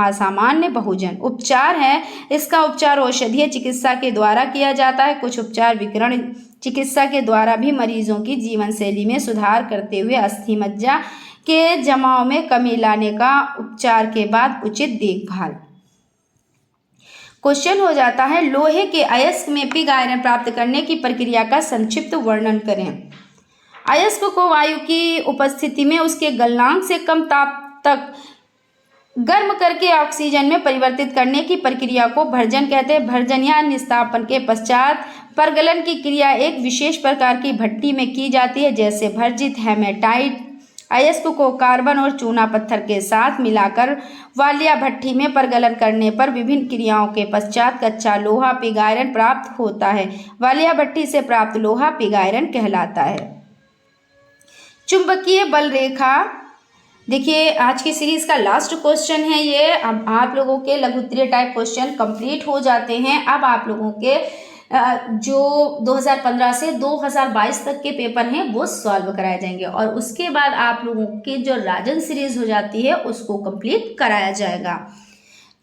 असामान्य बहुजन। उपचार है, इसका उपचार औषधीय चिकित्सा के द्वारा किया जाता है। कुछ उपचार विकिरण चिकित्सा के द्वारा भी मरीजों की जीवन शैली में सुधार करते हुए अस्थि मज्जा के जमाव में कमी लाने का उपचार के बाद उचित देखभाल। क्वेश्चन हो जाता है, लोहे के अयस्क में पिग आयरन प्राप्त करने की प्रक्रिया का संक्षिप्त वर्णन करें। अयस्क को वायु की उपस्थिति में उसके गलनांक से कम ताप तक गर्म करके ऑक्सीजन में परिवर्तित करने की प्रक्रिया को भर्जन कहते हैं। भर्जन या निस्तापन के पश्चात परगलन की क्रिया एक विशेष प्रकार की भट्टी में की जाती है, जैसे भर्जित हेमेटाइट अयस्क को कार्बन और चूना पत्थर के साथ मिलाकर वालिया भट्टी में परगलन करने पर विभिन्न क्रियाओं के पश्चात कच्चा लोहा पिग आयरन प्राप्त होता है। वालिया भट्टी से प्राप्त लोहा पिग आयरन कहलाता है। चुंबकीय बल रेखा। देखिए आज की सीरीज का लास्ट क्वेश्चन है ये। अब आप लोगों के लघु उत्तरीय टाइप क्वेश्चन कंप्लीट हो जाते हैं। अब आप लोगों के जो 2015 से 2022 तक के पेपर हैं वो सॉल्व कराए जाएंगे और उसके बाद आप लोगों की जो राजन सीरीज हो जाती है उसको कंप्लीट कराया जाएगा।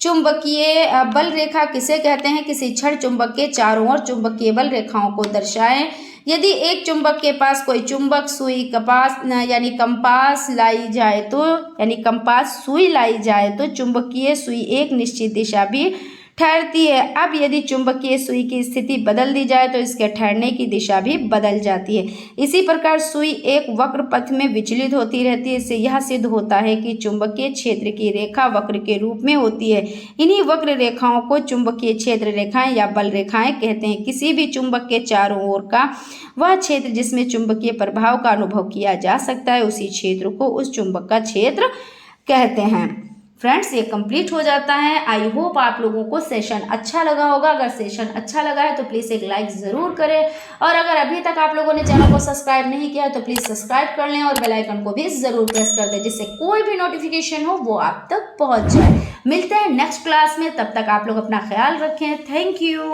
चुंबकीय बल रेखा किसे कहते हैं? किसी क्षण चुंबक के चारों ओर चुंबकीय बल रेखाओं को दर्शाएं। यदि एक चुंबक के पास कोई चुंबक सुई कंपास सुई लाई जाए तो चुंबकीय सुई एक निश्चित दिशा भी ठहरती है। अब यदि चुंबकीय सुई की स्थिति बदल दी जाए तो इसके ठहरने की दिशा भी बदल जाती है। इसी प्रकार सुई एक वक्र पथ में विचलित होती रहती है। इससे यह सिद्ध होता है कि चुंबकीय क्षेत्र की रेखा वक्र के रूप में होती है। इन्हीं वक्र रेखाओं को चुंबकीय क्षेत्र रेखाएं या बल रेखाएं कहते हैं। किसी भी चुंबक के चारों ओर का वह क्षेत्र जिसमें चुंबकीय प्रभाव का अनुभव किया जा सकता है, उसी क्षेत्र को उस चुंबक का क्षेत्र कहते हैं। फ्रेंड्स ये कंप्लीट हो जाता है। आई होप आप लोगों को सेशन अच्छा लगा होगा। अगर सेशन अच्छा लगा है तो प्लीज़ एक लाइक ज़रूर करें और अगर अभी तक आप लोगों ने चैनल को सब्सक्राइब नहीं किया है तो प्लीज़ सब्सक्राइब कर लें और बेल आइकन को भी ज़रूर प्रेस कर दें, जिससे कोई भी नोटिफिकेशन हो वो आप तक पहुंच जाए। मिलते हैं नेक्स्ट क्लास में, तब तक आप लोग अपना ख्याल रखें। Thank you.